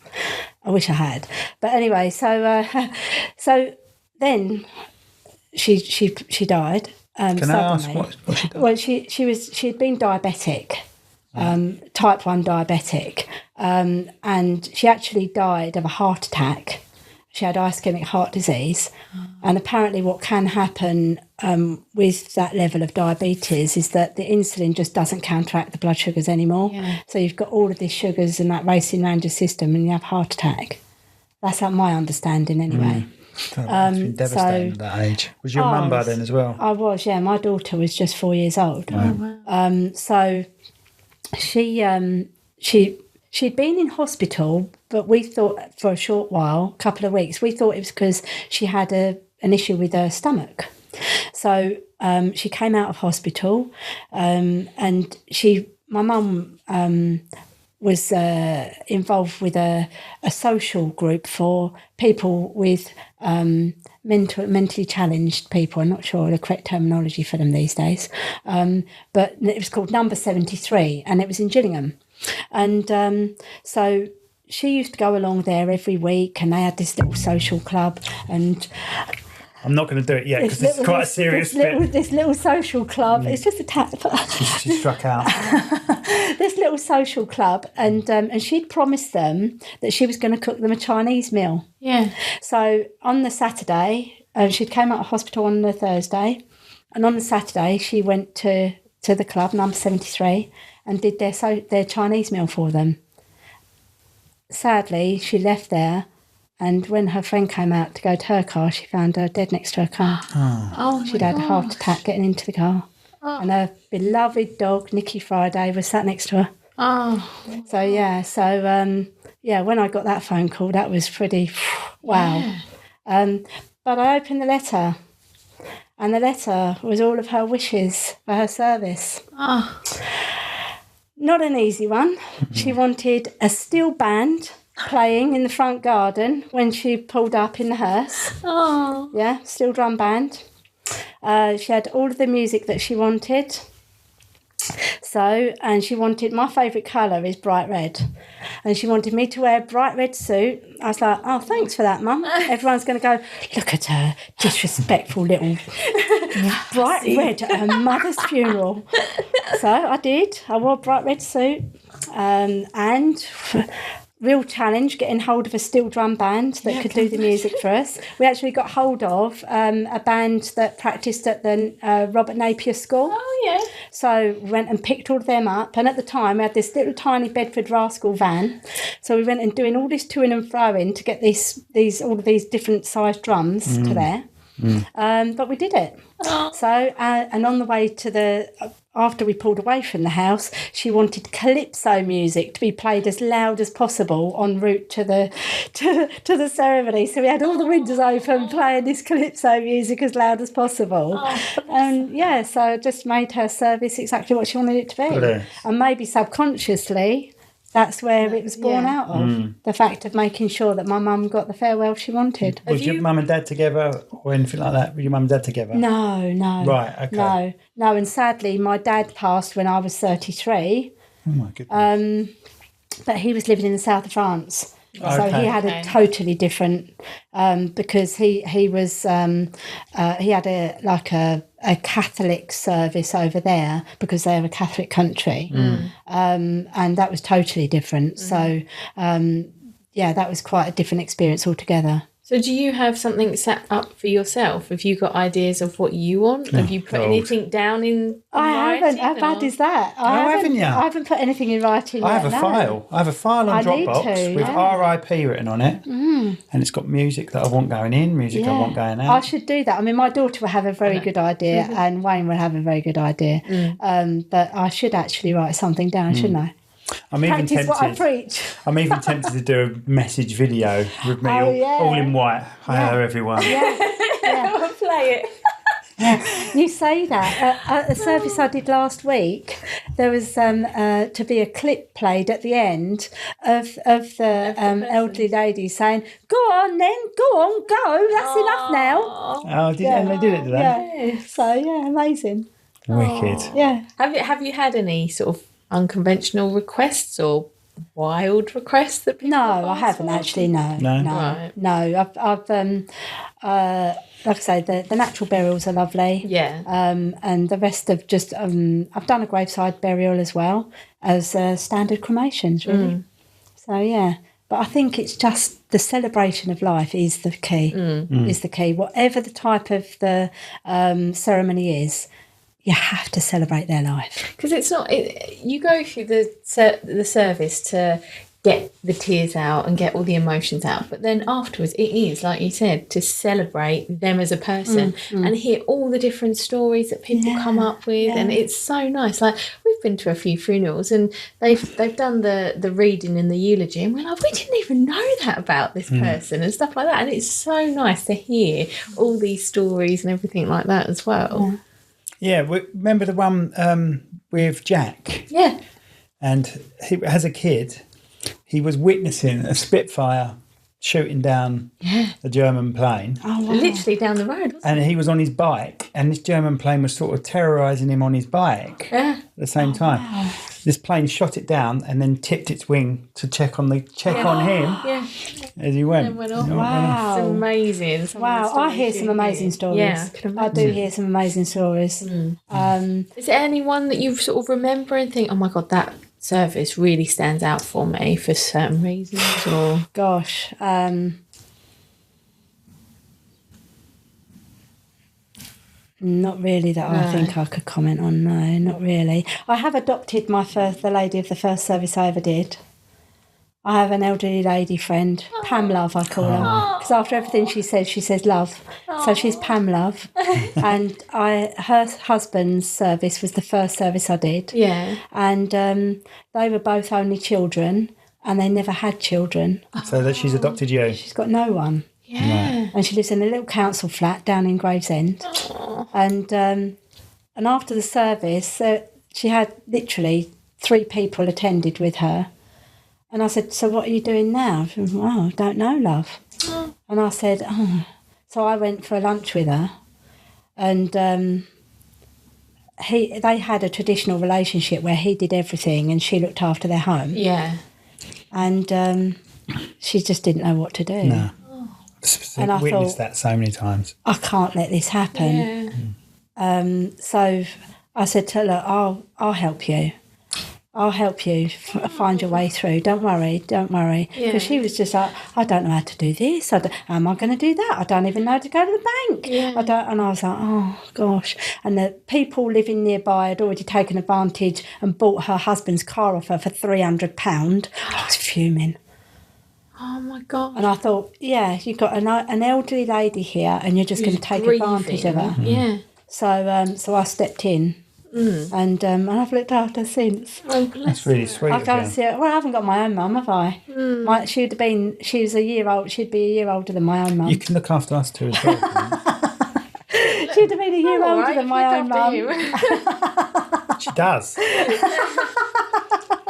I wish I had. But anyway, so then she died. Can I ask what she did? Well, she'd been diabetic, type 1 diabetic, and she actually died of a heart attack. She had ischemic heart disease, and apparently what can happen with that level of diabetes is that the insulin just doesn't counteract the blood sugars anymore. Yeah. So you've got all of these sugars and that racing around your system, and you have a heart attack. That's my understanding anyway. It's been devastating at that age. Was your mum by then as well? I was, yeah. My daughter was just 4 years old. Wow. So she'd been in hospital, but we thought for a short while, a couple of weeks, we thought it was because she had an issue with her stomach. So she came out of hospital, and my mum was involved with a social group for people with mentally challenged people. I'm not sure the correct terminology for them these days, but it was called Number 73, and it was in Gillingham. And so she used to go along there every week, and they had this little social club. And I'm not going to do it yet because it's quite a serious bit. This little social club, it's just a tap. She struck out. This little social club, and she'd promised them that she was going to cook them a Chinese meal. Yeah. So on the Saturday, she'd came out of hospital on the Thursday, and on the Saturday she went to the club, Number 73, and did their Chinese meal for them. Sadly, she left there, and when her friend came out to go to her car, she found her dead next to her car. She'd had a heart attack getting into the car. And her beloved dog, Nicky Friday, was sat next to her. So when I got that phone call, that was pretty, wow. Yeah. But I opened the letter, and the letter was all of her wishes for her service. Not an easy one. She wanted a steel band playing in the front garden when she pulled up in the hearse. Oh. Yeah, steel drum band. She had all of the music that she wanted. So, and she wanted, my favourite colour is bright red. And she wanted me to wear a bright red suit. I was like, oh, thanks for that, Mum. Everyone's going to go, look at her, disrespectful little bright red at her mother's funeral. So I did. I wore a bright red suit. And real challenge, getting hold of a steel drum band that could do the music for us. We actually got hold of a band that practised at the Robert Napier School. Oh, yeah. So we went and picked all of them up, and at the time we had this little tiny Bedford Rascal van. So we went and doing all this to-ing and fro-ing to get all of these different sized drums to there. But we did it. Oh. So, and on the way to after we pulled away from the house, she wanted Calypso music to be played as loud as possible en route to the ceremony. So we had all the windows open, playing this Calypso music as loud as possible. And so I just made her service exactly what she wanted it to be. Brilliant. And maybe subconsciously, that's where it was born out of, the fact of making sure that my mum got the farewell she wanted. Was your mum and dad together or anything like that? Were your mum and dad together? No. Right, okay. No, and sadly, my dad passed when I was 33. Oh, my goodness. But he was living in the south of France. So Okay. he had a totally different, because he was, he had a Catholic service over there because they're a Catholic country. And that was totally different. So, that was quite a different experience altogether. So do you have something set up for yourself? Have you got ideas of what you want? Have you put anything down in I haven't. How writing, bad or- is that? haven't you? I haven't put anything in writing I have yet, a no. file. I have a file on I need Dropbox to, with yeah. RIP written on it. And it's got music that I want going in, music I want going I out. should do that. I mean, my daughter will have a very good idea and Wayne will have a very good idea. But I should actually write something down, shouldn't I? I'm even Practice what I tempted. preach. I'm even tempted to do a message video with me all in white. Hello, everyone. I'll play it. You say that. At a service I did last week, there was to be a clip played at the end of the elderly lady saying, "Go on then, go on, go. That's enough now." Oh, and they did it, did they? Yeah. So amazing. Wicked. Yeah. Have you had any sort of unconventional requests or wild requests that people have No, I asked haven't for? actually. No. Right. No. I've like I say, the natural burials are lovely. Yeah. And the rest of just I've done a graveside burial as well as standard cremations, really. So but I think it's just the celebration of life is the key. Is the key. Whatever the type of the ceremony is, you have to celebrate their life. Because it's not, you go through the service to get the tears out and get all the emotions out. But then afterwards, it is, like you said, to celebrate them as a person and hear all the different stories that people come up with. And it's so nice. Like, we've been to a few funerals and they've done the reading and the eulogy. And we're like, we didn't even know that about this person and stuff like that. And it's so nice to hear all these stories and everything like that as well. Yeah, remember the one with Jack? Yeah. And he, as a kid, he was witnessing a Spitfire shooting down a German plane. Oh, wow. Literally down the road, wasn't And he was on his bike, and this German plane was sort of terrorising him on his bike at the same time. Wow. This plane shot it down and then tipped its wing to check on him Yeah. as he went. And went off. Wow. It's amazing. Some of the Wow, I stories hear you some amazing stories. Yeah, I can I do hear some amazing stories. Is there anyone that you sort of remember and think, oh my God, that service really stands out for me for certain reasons? Or Gosh. Not really that I think I could comment on. No, not really. I have adopted the lady of the first service I ever did. I have an elderly lady friend, Pam Love, I call her, because after everything she says love. So she's Pam Love, and her husband's service was the first service I did. yeah. And they were both only children, and they never had children. So that she's adopted you. She's got no one. Yeah. And she lives in a little council flat down in Gravesend. And after the service, she had literally 3 people attended with her. And I said, so what are you doing now? She said, well, I don't know, love. And I said, oh. So I went for a lunch with her. And they had a traditional relationship where he did everything and she looked after their home. Yeah. And she just didn't know what to do. No. And I witnessed thought- that so many times. I can't let this happen. Yeah. So I said to her, look, I'll help you. I'll help you find your way through. Don't worry. Because Yeah. she was just like, I don't know how to do this. How am I going to do that? I don't even know how to go to the bank. Yeah. And I was like, oh, gosh. And the people living nearby had already taken advantage and bought her husband's car off her for £300. I was fuming. Oh my God. And I thought, yeah, you've got an elderly lady here and you're just going to take advantage of her. Yeah. So I stepped in And I've looked after her since. That's really sweet. I go of and you. see her. Well, I haven't got my own mum, have I? She was a year old. She'd be a year older than my own mum. You can look after us too as well. She'd have been a year older than my own mum. She does.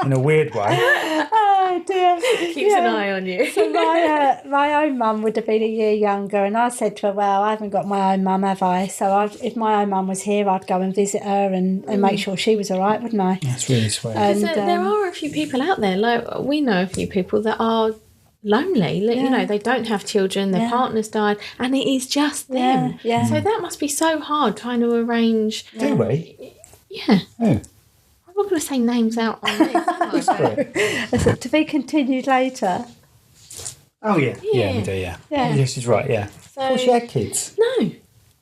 In a weird way. Oh dear. Keeps an eye on you. So my own mum would have been a year younger, and I said to her, well, I haven't got my own mum, have I? So if my own mum was here, I'd go and visit her and make sure she was all right, wouldn't I? That's really sweet. And, there are a few people out there, like we know a few people that are lonely. You know, they don't have children, their partner's died, and it is just them. Yeah. So that must be so hard trying to arrange. Do we? Yeah. Oh. I'm not going to say names out on this. So to be continued later. Oh, yeah. Yeah, we do, yeah. Yes, she's right, yeah. So, Well, she had kids. No,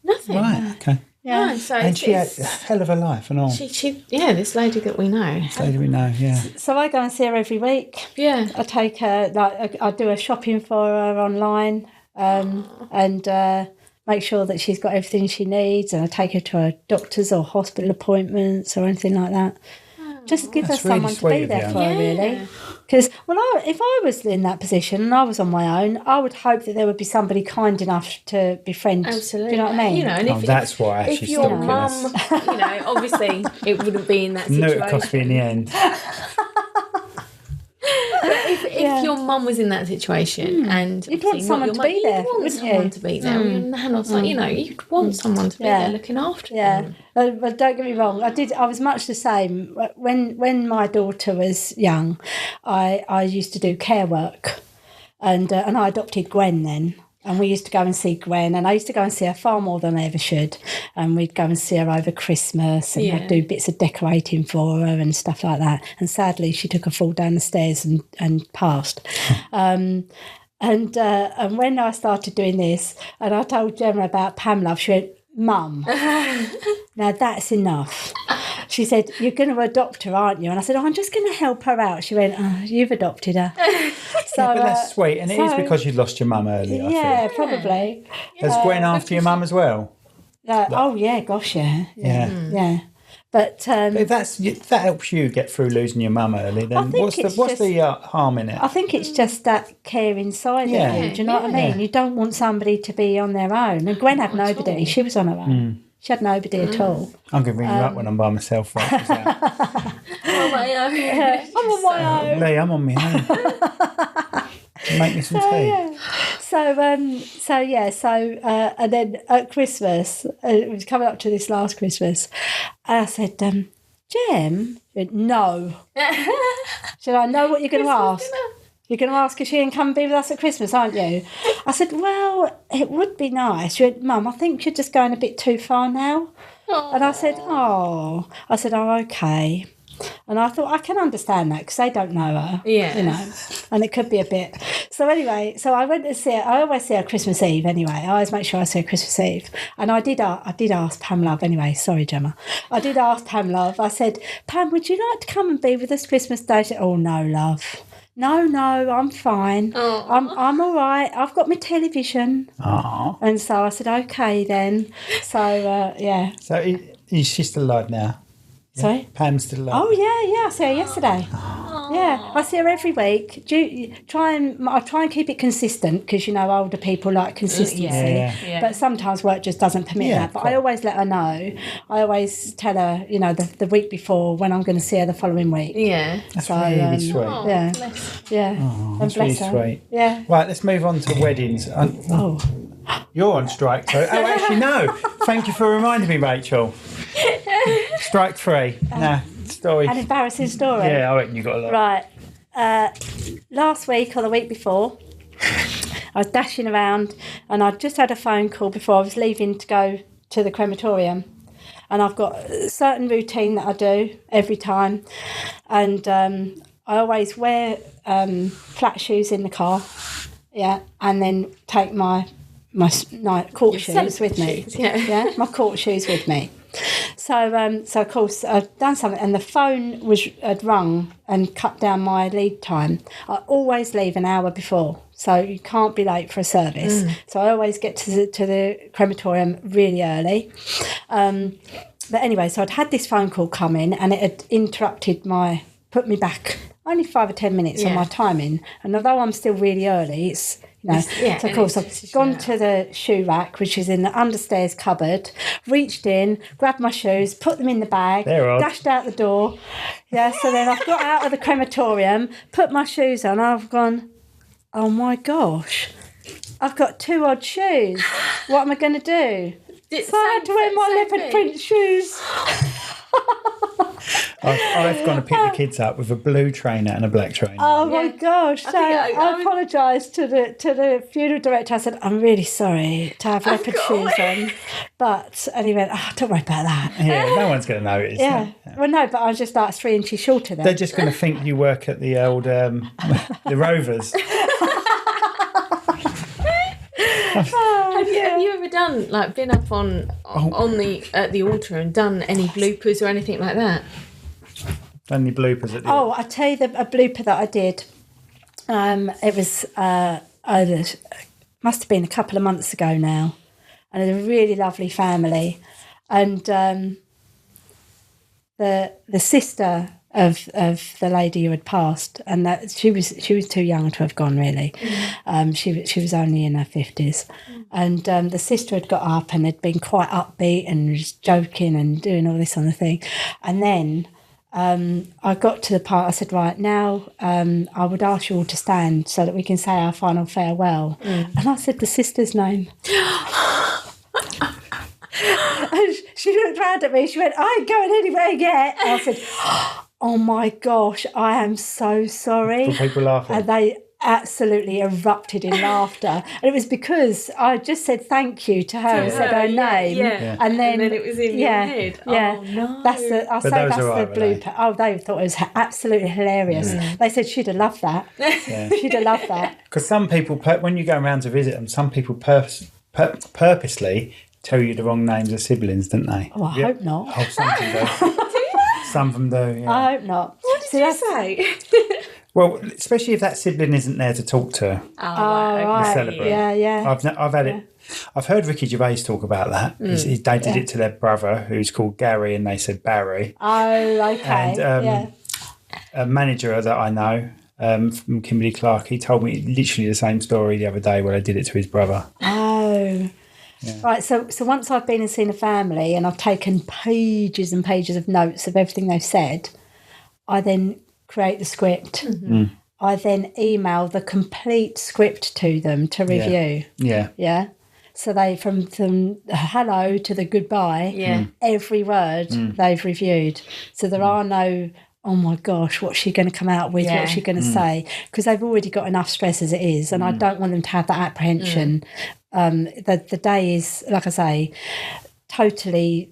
nothing. Right, okay. Yeah. No, so And she had a hell of a life and all. this lady that we know. So do we know, yeah. So I go and see her every week. Yeah. I take her, I do her shopping for her online, and make sure that she's got everything she needs, and I take her to her doctor's or hospital appointments or anything like that. Just give her That's really someone to sweet be of there you. for her, really. Because, if I was in that position and I was on my own, I would hope that there would be somebody kind enough to befriend. Absolutely. Do you know what I mean? You know, and That's why if she's your stalking mum, us. you know, obviously it wouldn't be in that No, situation. it cost me in the end. If your mum was in that situation and You'd want obviously someone not to your be mum, there, you'd want wouldn't someone you? to be there, or your nan or something, you know, you'd want someone to be Yeah. there looking after Yeah, them. but don't get me wrong. I was much the same when my daughter was young. I used to do care work, and I adopted Gwen then. And we used to go and see Gwen, and I used to go and see her far more than I ever should. And we'd go and see her over Christmas, and I'd do bits of decorating for her and stuff like that. And sadly, she took a fall down the stairs and passed. And when I started doing this, and I told Gemma about Pam Love, she went, "Mum, now that's enough." She said, "You're going to adopt her, aren't you?" And I said, "I'm just going to help her out." She went, "Oh, you've adopted her." So, But that's sweet. And it is because you lost your mum early, I yeah, feel. probably. Has Gwen after your mum as well? Oh yeah, gosh, yeah. Yeah. But If that helps you get through losing your mum early, then think what's it's the harm in it? I think it's just that care inside Yeah. of you. Do you know what I mean? You don't want somebody to be on their own. And Gwen had nobody. She was on her own. She had nobody at all. I'm going to ring you up when I'm by myself. Right? Oh, my God. I'm on my own. Leigh, I'm on my own. Make me some tea. And then at Christmas, it was coming up to this last Christmas, I said, Jem, she went, "No." She said, "I know what you're going to ask. You're going to ask if she can come and be with us at Christmas, aren't you?" I said, "Well, it would be nice." She went, "Mum, I think you're just going a bit too far now." And I said, "Oh." I said, "Oh, okay." And I thought, I can understand that because they don't know her, you know, and it could be a bit. So anyway, I went to see her. I always see her Christmas Eve anyway. I always make sure I see her Christmas Eve. And I did ask Pam Love anyway. Sorry, Gemma. I did ask Pam Love. I said, "Pam, would you like to come and be with us Christmas Day?" She said, "Oh, no, love. No, I'm fine. I'm all right. I've got my television." Aww. And so I said, "Okay then." So, yeah. So is she still alive now? Sorry? Pam's still alive? Oh, yeah, I see her yesterday. Yeah, I see her every week. I try and keep it consistent because, you know, older people like consistency. Yeah. But sometimes work just doesn't permit that. But I always let her know. I always tell her, you know, the week before when I'm going to see her the following week. Yeah. That's really sweet. Yeah. Yeah. Oh, and that's really bless her. sweet. Yeah. Right, let's move on to weddings. You're on strike, so... Oh, actually, no. Thank you for reminding me, Rachel. Strike 3. Story. An embarrassing story. Yeah, I reckon you got a lot. Right. Last week or the week before, I was dashing around and I'd just had a phone call before I was leaving to go to the crematorium. And I've got a certain routine that I do every time. And I always wear flat shoes in the car. Yeah. And then take my court shoes with me. Yeah, my court shoes with me. So of course I'd done something, and the phone had rung and cut down my lead time. I always leave an hour before, so you can't be late for a service. So I always get to the crematorium really early. But anyway, so I'd had this phone call come in and it had put me back only 5 or 10 minutes on my timing. And although I'm still really early, it's, so of course I've gone to the shoe rack, which is in the understairs cupboard, reached in, grabbed my shoes, put them in the bag, dashed out the door. Yeah, so then I've got out of the crematorium, put my shoes on, and I've gone, oh my gosh, I've got 2 odd shoes. What am I going to do? So I had to wear my leopard print shoes. I've gone to pick the kids up with a blue trainer and a black trainer. Oh my gosh! So I apologised to the funeral director. I said, "I'm really sorry to have leopard shoes on," and he went, "Oh, don't worry about that." Yeah, no one's going to notice. Yeah, well, no, but I was just like 3 inches shorter then. They're just going to think you work at the old the Rovers. Have you ever done been up on at the altar and done any bloopers or anything like that? Done any bloopers at the altar? I'll tell you a blooper that I did. It was must have been a couple of months ago now, and it was a really lovely family, and the sister of the lady who had passed, and that she was too young to have gone really. She was only in her 50s, and the sister had got up and had been quite upbeat and was joking and doing all this on the thing, and then I got to the part. I said, right now, I would ask you all to stand so that we can say our final farewell. And I said the sister's name. And she looked round at me. She went, I ain't going anywhere yet. And I said, oh my gosh, I am so sorry. Were people laughing? And they absolutely erupted in laughter. And it was because I just said thank you to her and said her name. Yeah. And then it was in your head. Yeah. Oh, no. That's the blooper. Oh, they thought it was absolutely hilarious. They said she'd have loved that. Yeah. She'd have loved that. Because some people, when you go around to visit them, some people purposely tell you the wrong names of siblings, don't they? Oh, I hope not. Oh, some of them do. Some of them do, yeah. I hope not. What did you say? Well, especially if that sibling isn't there to talk to the celebrant. Yeah. I've had it. I've heard Ricky Gervais talk about that. They did it to their brother, who's called Gary, and they said Barry. Oh, okay. And a manager that I know from Kimberly Clark, he told me literally the same story the other day where I did it to his brother. Oh. Yeah. Right, so once I've been and seen a family and I've taken pages and pages of notes of everything they've said, I then create the script. I then email the complete script to them to review. Yeah. So they, from the hello to the goodbye, every word they've reviewed. So there are no, oh my gosh, what's she going to come out with? What's she going to say? Because they've already got enough stress as it is, and I don't want them to have that apprehension. The day is, like I say, totally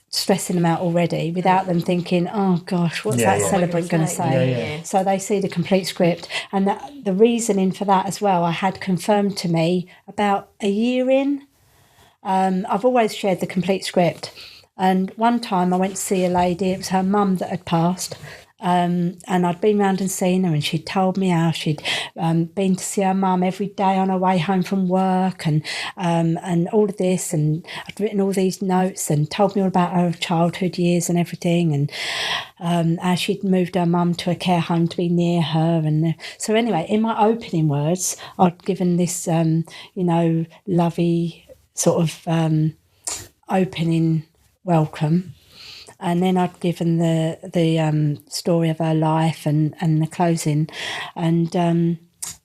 stressing them out already without them thinking, oh gosh, what's that celebrant going to say? So they see the complete script, and the reasoning for that as well I had confirmed to me about a year in. I've always shared the complete script, and one time I went to see a lady. It was her mum that had passed, and I'd been round and seen her, and she'd told me how she'd been to see her mum every day on her way home from work, and all of this, and I'd written all these notes and told me all about her childhood years and everything, and how she'd moved her mum to a care home to be near her. And so anyway, in my opening words, I'd given this lovey sort of opening welcome. And then I'd given the story of her life and the closing. And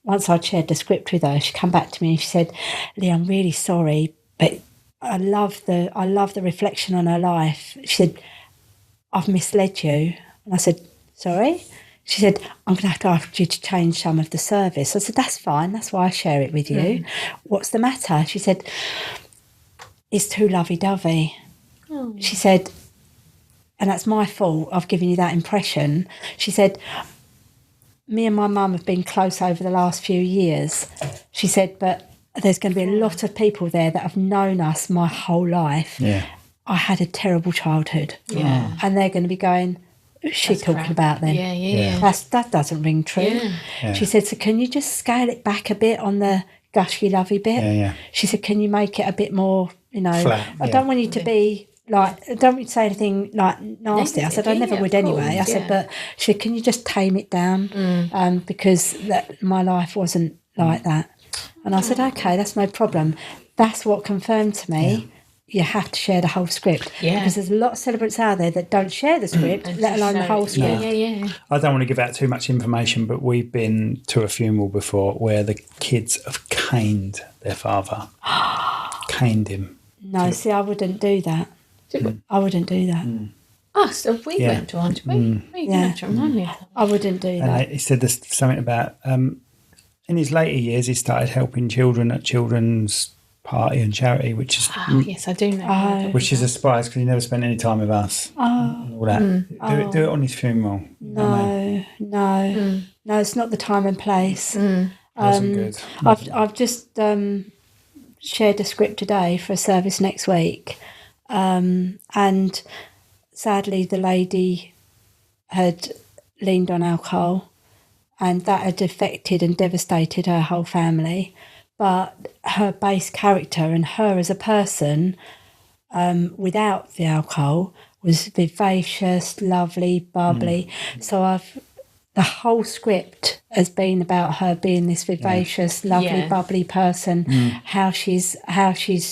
once I'd shared the script with her, she came back to me and she said, Leigh, I'm really sorry, but I love the reflection on her life. She said, I've misled you. And I said, sorry? She said, I'm going to ask you to change some of the service. I said, that's fine. That's why I share it with you. What's the matter? She said, it's too lovey-dovey. Oh. She said, and that's my fault, I've given you that impression. She said, me and my mum have been close over the last few years. She said, but there's going to be a lot of people there that have known us my whole life. Yeah. I had a terrible childhood. Yeah. And they're going to be going, who's she talking about then? Yeah. That doesn't ring true. Yeah. She said, so can you just scale it back a bit on the gushy lovey bit? Yeah. She said, can you make it a bit more, flat, I don't want you to be don't say anything like nasty. I said, I never would anyway. I said, but she said, can you just tame it down? Because my life wasn't like that. And I said, okay, that's no problem. That's what confirmed to me. You have to share the whole script. Yeah. Because there's a lot of celebrants out there that don't share the script, let alone the whole script. Yeah. I don't want to give out too much information, but we've been to a funeral before where the kids have caned their father. Caned him. No, see, I wouldn't do that. I wouldn't do that. Oh, so we went to one, did we? You have to remind me of that. I wouldn't do that. He said there's something about, in his later years, he started helping children at children's party and charity, which is yes, I do know. which is a surprise because he never spent any time with us. All that. Do it on his funeral. No, it's not the time and place. Wasn't good. I've just shared a script today for a service next week, and sadly the lady had leaned on alcohol, and that had affected and devastated her whole family. But her base character and her as a person, without the alcohol, was vivacious, lovely, bubbly. So the whole script has been about her being this vivacious, lovely, bubbly person. How she's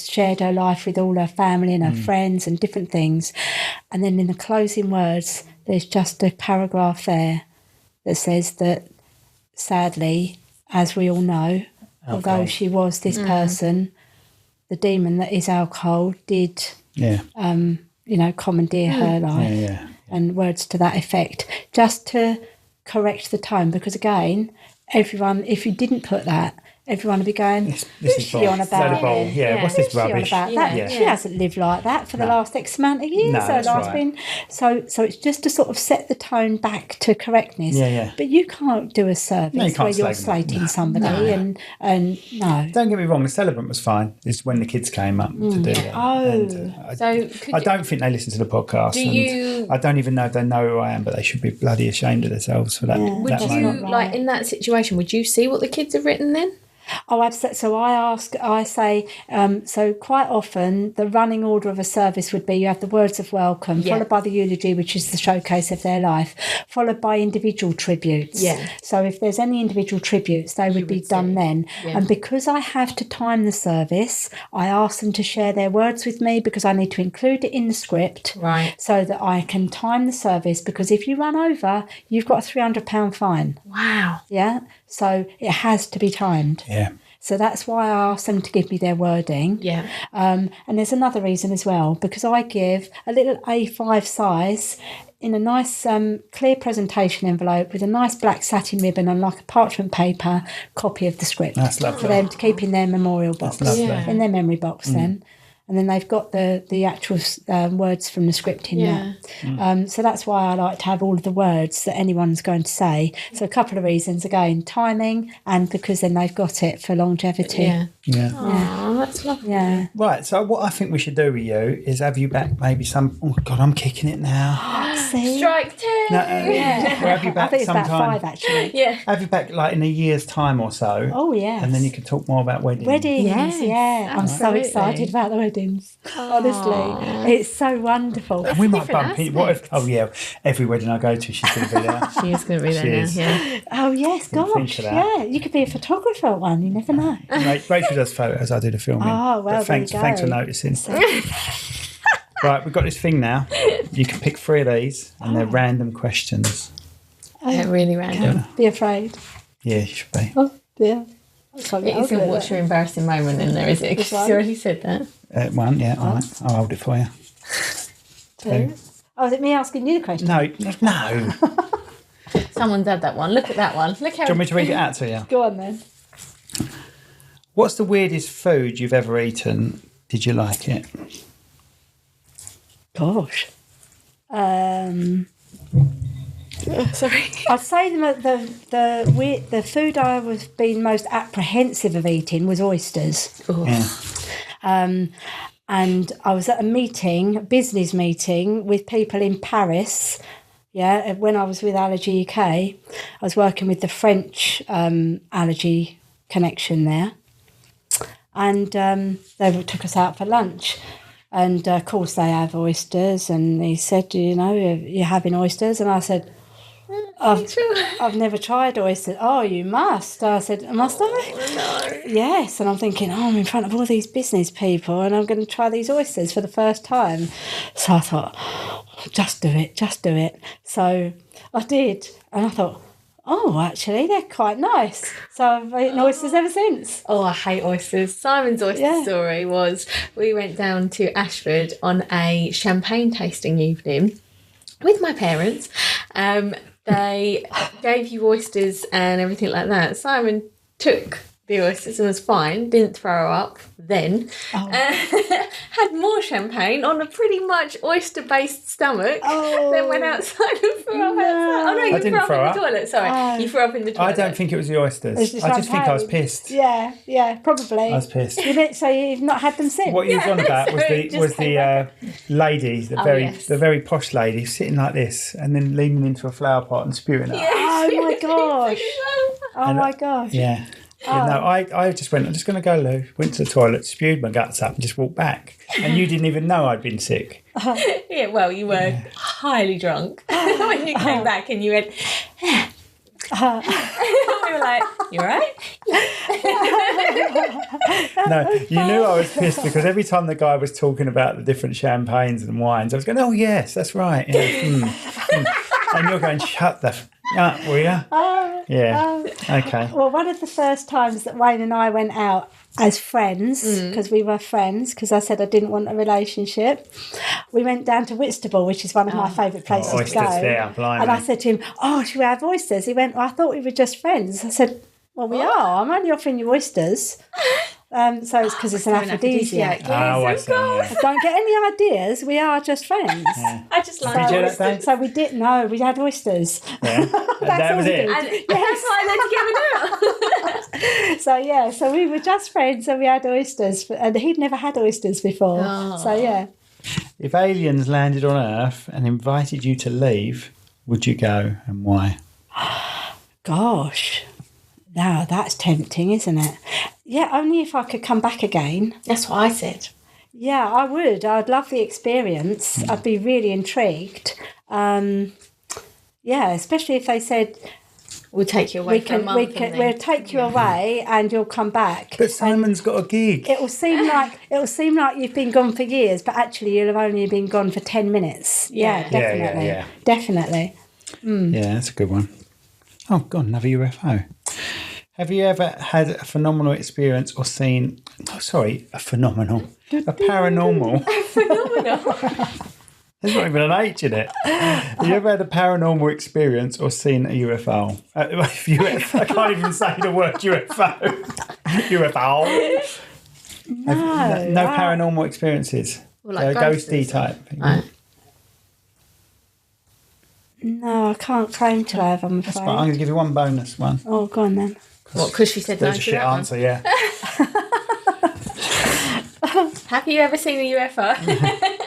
shared her life with all her family and her friends and different things. And then in the closing words, there's just a paragraph there that says that, sadly, as we all know, although she was this person, the demon that is alcohol did, commandeer her life, and words to that effect, just to correct the tone. Because again, everyone, if you didn't put that, everyone would be going, this who's is she on about? What's this rubbish? She on about that? She hasn't lived like that for the last X amount of years. No, Her life's been so it's just to sort of set the tone back to correctness. But you can't do a service where you're slating somebody and no. Don't get me wrong, the celebrant was fine. It's when the kids came up to do that. I don't think they listen to the podcast. I don't even know if they know who I am, but they should be bloody ashamed of themselves for that. Would you, like in that situation, would you see what the kids have written then? Oh, absolutely. So I say, so quite often the running order of a service would be you have the words of welcome, followed by the eulogy, which is the showcase of their life, followed by individual tributes. So if there's any individual tributes, they would be done then. And because I have to time the service, I ask them to share their words with me because I need to include it in the script, so that I can time the service. Because if you run over, you've got a £300 fine. Wow. Yeah. So it has to be timed. So that's why I asked them to give me their wording. And there's another reason as well, because I give a little A5 size in a nice clear presentation envelope with a nice black satin ribbon on like a parchment paper copy of the script. That's lovely. For them to keep in their memorial box, in their memory box then. And then they've got the actual words from the script in there. So that's why I like to have all of the words that anyone's going to say. So a couple of reasons, again, timing, and because then they've got it for longevity. Oh, that's lovely. Right, so what I think we should do with you is have you back maybe some... Oh, God, I'm kicking it now. See? Strike two! No, we'll have you back I think it's sometime. about 5, actually. Have you back like in a year's time or so. Oh, yes. And then you can talk more about weddings. I'm so excited about the weddings. Honestly, it's so wonderful. And we might bump into... What if... Oh, yeah, every wedding I go to, she's going to be there. She is going to be there now, Oh, yes, gosh. Yeah, you could be a photographer at one, you never know. Rachel does photos, I do the filming. Oh, well, thanks for noticing. Right, we've got this thing now. You can pick 3 of these, and they're random questions. They're really random. Be afraid. Yeah, you should be. Oh, dear. It isn't what's your embarrassing moment in there, is it? Because you already said that. 1, yeah, all right. I'll hold it for you. 2. Oh, is it me asking you the question? No. Someone's had that one. Look at that one. Look how... Do you want me to read it out to you? Go on then. What's the weirdest food you've ever eaten? Did you like it? Gosh. Sorry. I'd say the food I was being most apprehensive of eating was oysters. And I was at a business meeting with people in Paris. When I was with Allergy UK, I was working with the French allergy connection there. And they took us out for lunch. And of course they have oysters. And he said, you know, you're having oysters? And I said, I've never tried oysters. Oh, you must. I said, must I? No. Yes. And I'm thinking, I'm in front of all these business people and I'm going to try these oysters for the first time. So I thought, just do it. So I did. And I thought, actually, they're quite nice. So I've eaten oysters ever since. Oh, I hate oysters. Simon's oyster story was we went down to Ashford on a champagne tasting evening with my parents. They gave you oysters and everything like that. Simon took the oysters and was fine, didn't throw up then. Had more champagne on a pretty much oyster-based stomach, then went outside and threw up outside. Oh no, you threw up in the toilet, sorry. You threw up in the toilet. I don't think it was the oysters. I just think I was pissed. Yeah, probably. I was pissed. So you've not had them since? What you was on about was the lady, the very posh lady, sitting like this and then leaning into a flower pot and spewing out. Oh my gosh. My gosh. Yeah. Yeah, no, I just went, I'm just going to go, Lou. Went to the toilet, spewed my guts up and just walked back. And you didn't even know I'd been sick. Yeah, well, you were highly drunk when you came back and you went, we were like, you all right? No, you knew I was pissed because every time the guy was talking about the different champagnes and wines, I was going, oh, yes, that's right. Yeah, And you're going, shut the up, will you? Yeah. Okay. Well, one of the first times that Wayne and I went out as friends, because we were friends, because I said I didn't want a relationship, we went down to Whitstable, which is one of my favourite places to go. There, blimey. And I said to him, should we have oysters? He went, I thought we were just friends. I said, well, we are. I'm only offering you oysters. So it's because it's an aphrodisiac. I see. Yeah. Don't get any ideas. We are just friends. Yeah. I just like Did you that day? So we didn't know. We had oysters. Yeah. That was it. And that's why they're together now. So we were just friends and we had oysters. And he'd never had oysters before. So, yeah. If aliens landed on Earth and invited you to leave, would you go and why? Gosh. Now, that's tempting, isn't it? Yeah, only if I could come back again. That's what I said. Yeah, I would. I'd love the experience. I'd be really intrigued. Especially if they said, we'll take you away for a month. We'll take you away and you'll come back. But Simon's got a gig. It will seem like you've been gone for years, but actually you'll have only been gone for 10 minutes. Yeah, definitely. Yeah. Definitely. Yeah, that's a good one. Oh, God, another UFO. Have you ever had a phenomenal experience or seen... a paranormal... There's not even an H in it. Have you ever had a paranormal experience or seen a UFO? I can't even say the word UFO. UFO. No paranormal experiences. Well, like ghosty type. Right. No, I can't claim to have, I'm afraid. That's fine. I'm going to give you one bonus one. Oh, go on then. What, because she said no There's to a shit that answer, yeah. Have you ever seen a UFO?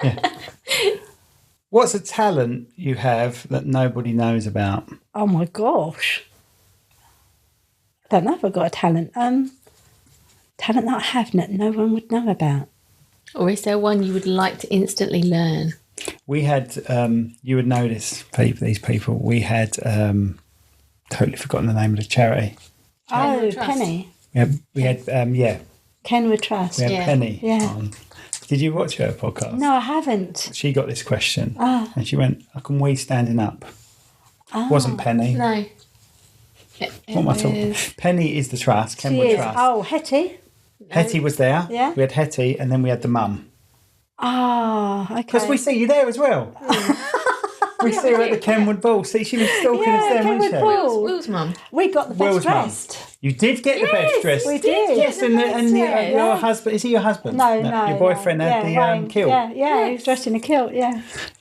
Yeah. What's a talent you have that nobody knows about? Oh my gosh. I don't know if I've got a talent. Talent that I have that no one would know about. Or is there one you would like to instantly learn? We had, you would know this, these people, we had, totally forgotten the name of the charity. Penny. We had Kenwood Trust. We had Penny Yeah. on. Did you watch her podcast? No, I haven't. She got this question and she went, "I can we standing up?" Wasn't Penny. No. What am I talking? Penny is the trust, Kenwood Trust. Oh, Hetty. Hetty was there. Yeah. We had Hetty and then we had the mum. Oh, okay. Because we see you there as well. We see her at the Kenwood Ball. See, she was stalking us there, wasn't she? Will's mum. We got the best Will's mum. dressed. You did get the best dress. We did. Yes, and your husband, is he your husband? No. Your boyfriend had the kilt. Yeah, he was dressed in a kilt,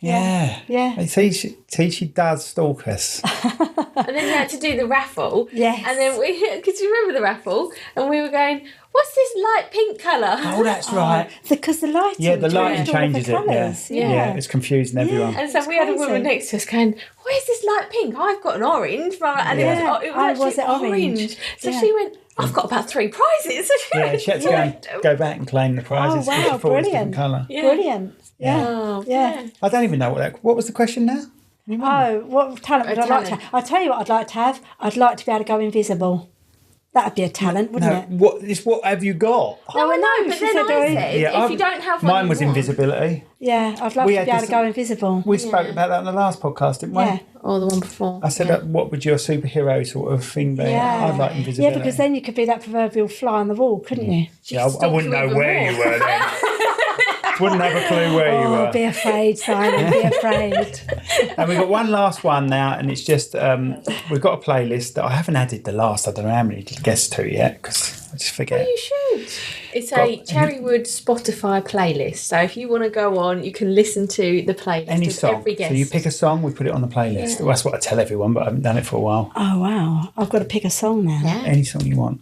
Yeah. See, she does stalk us. And then you had to do the raffle. Yes. And then because you remember the raffle? And we were going, what's this light pink colour? Oh, that's right. Because the lighting. Yeah, the lighting changes it. Colours. Yeah, it's confusing everyone. And so we had a woman next to us going, where's this light pink? I've got an orange. And it was actually orange. So she went, I've got about 3 prizes. Yeah, she had to go back and claim the prizes. Oh, wow, brilliant. Colour. Yeah. Brilliant. Yeah. Oh, Yeah. I don't even know what was the question now? Oh, what talent would I like to have? I'll tell you what I'd like to have. I'd like to be able to go invisible. That'd be a talent, wouldn't it? What have you got? No, I know, but then I said, if you don't have one, mine was invisibility. Yeah, I'd love to be able to go invisible. We spoke about that in the last podcast, didn't we? Yeah. Or the one before. I said, what would your superhero sort of thing be? Yeah. I'd like invisibility. Yeah, because then you could be that proverbial fly on the wall, couldn't you? Yeah, I wouldn't know where you were then. Wouldn't have a clue where you were. Be afraid, Simon, be afraid. And we've got one last one now, and it's just, we've got a playlist that I haven't added the last, I don't know how many guests to yet, because I just forget. Well, you should. It's a Cherrywood Spotify playlist. So if you want to go on, you can listen to the playlist. Any of song. Every guest. So you pick a song, we put it on the playlist. Well, that's what I tell everyone, but I haven't done it for a while. Oh, wow. I've got to pick a song now. Yeah. Any song you want.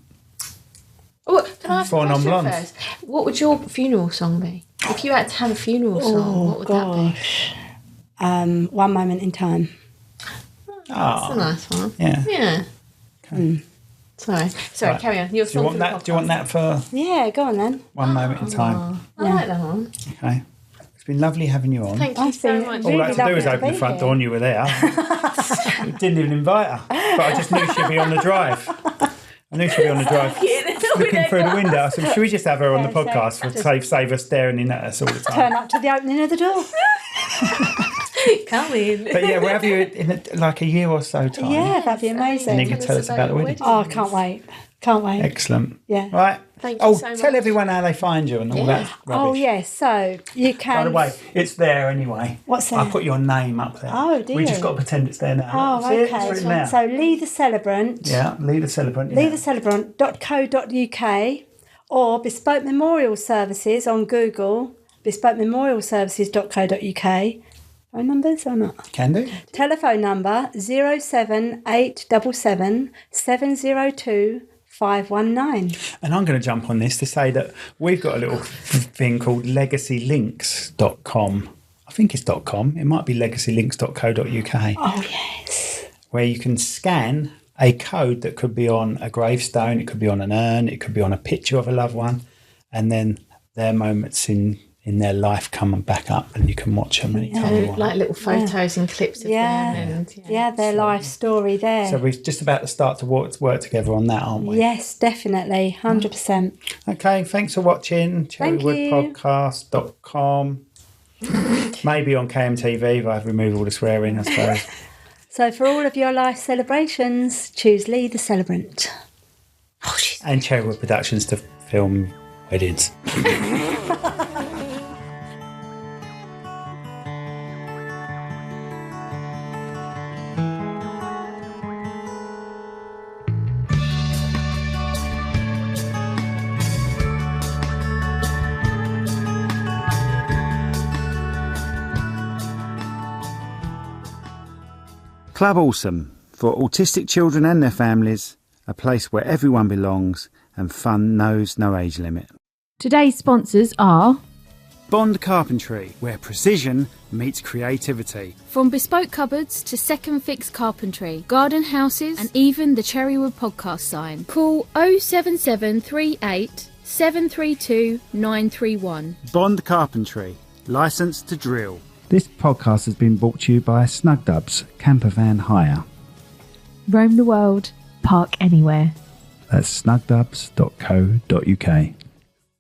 Oh, can I ask For a question non-blondes. first? What would your funeral song be? If you had to have a funeral song, what would that be? One Moment in Time. That's a nice one. Yeah. Yeah. Okay. Sorry, Right. carry on. Your Do you want that? Do you want that for Yeah, go on then. one moment in time? I like that one. Okay. It's been lovely having you on. Thank you I've so been much. All I had to do lovely was to open the be front here. door and you were there. Didn't even invite her. But I just knew she'd be on the drive. I knew she'd be on the drive looking through the window. So should we just have her on the podcast for save us staring in at us all the time? Turn up to the opening of the door. Come in. But yeah, we'll have you in like a year or so time. Yeah, that'd be And you amazing. can tell us about the wedding. Oh, I can't wait. Can't wait. Excellent. Yeah. Right. Thank you Oh, so much. tell everyone how they find you and all that rubbish. Oh, yes. So you can. By the way, it's there anyway. What's there? I put your name up there. Oh, do We you? just got to pretend it's there now. Oh, See it? okay. It's written there. So Leigh the Celebrant. Yeah, Leigh the Celebrant. Leigh the Celebrant.co.uk or Bespoke Memorial Services on Google, bespokememorialservices.co.uk. Phone numbers or not? Can do. Telephone number 07877 702 519. And I'm going to jump on this to say that we've got a little thing called legacylinks.com. I think it's .com. It might be legacylinks.co.uk. Oh, yes. Where you can scan a code that could be on a gravestone, it could be on an urn, it could be on a picture of a loved one, and then their moments in their life come back up and you can watch them anytime you want. Like little photos and clips of them. And, their life story there. So we're just about to start to work together on that, aren't we? Yes, definitely. 100%. Okay, thanks for watching. Thank you. Cherrywoodpodcast.com. Maybe on KMTV if I remove all the swearing, I suppose. So for all of your life celebrations, choose Leigh the Celebrant. And Cherrywood Productions to film weddings. Club Awesome, for autistic children and their families, a place where everyone belongs and fun knows no age limit. Today's sponsors are Bond Carpentry, where precision meets creativity. from bespoke cupboards to second fix carpentry, garden houses, and even the Cherrywood Podcast sign. Call 07738 732 931. Bond Carpentry, licensed to drill. This podcast has been brought to you by Snug Dubs Camper Van Hire. Roam the world, park anywhere. That's snugdubs.co.uk.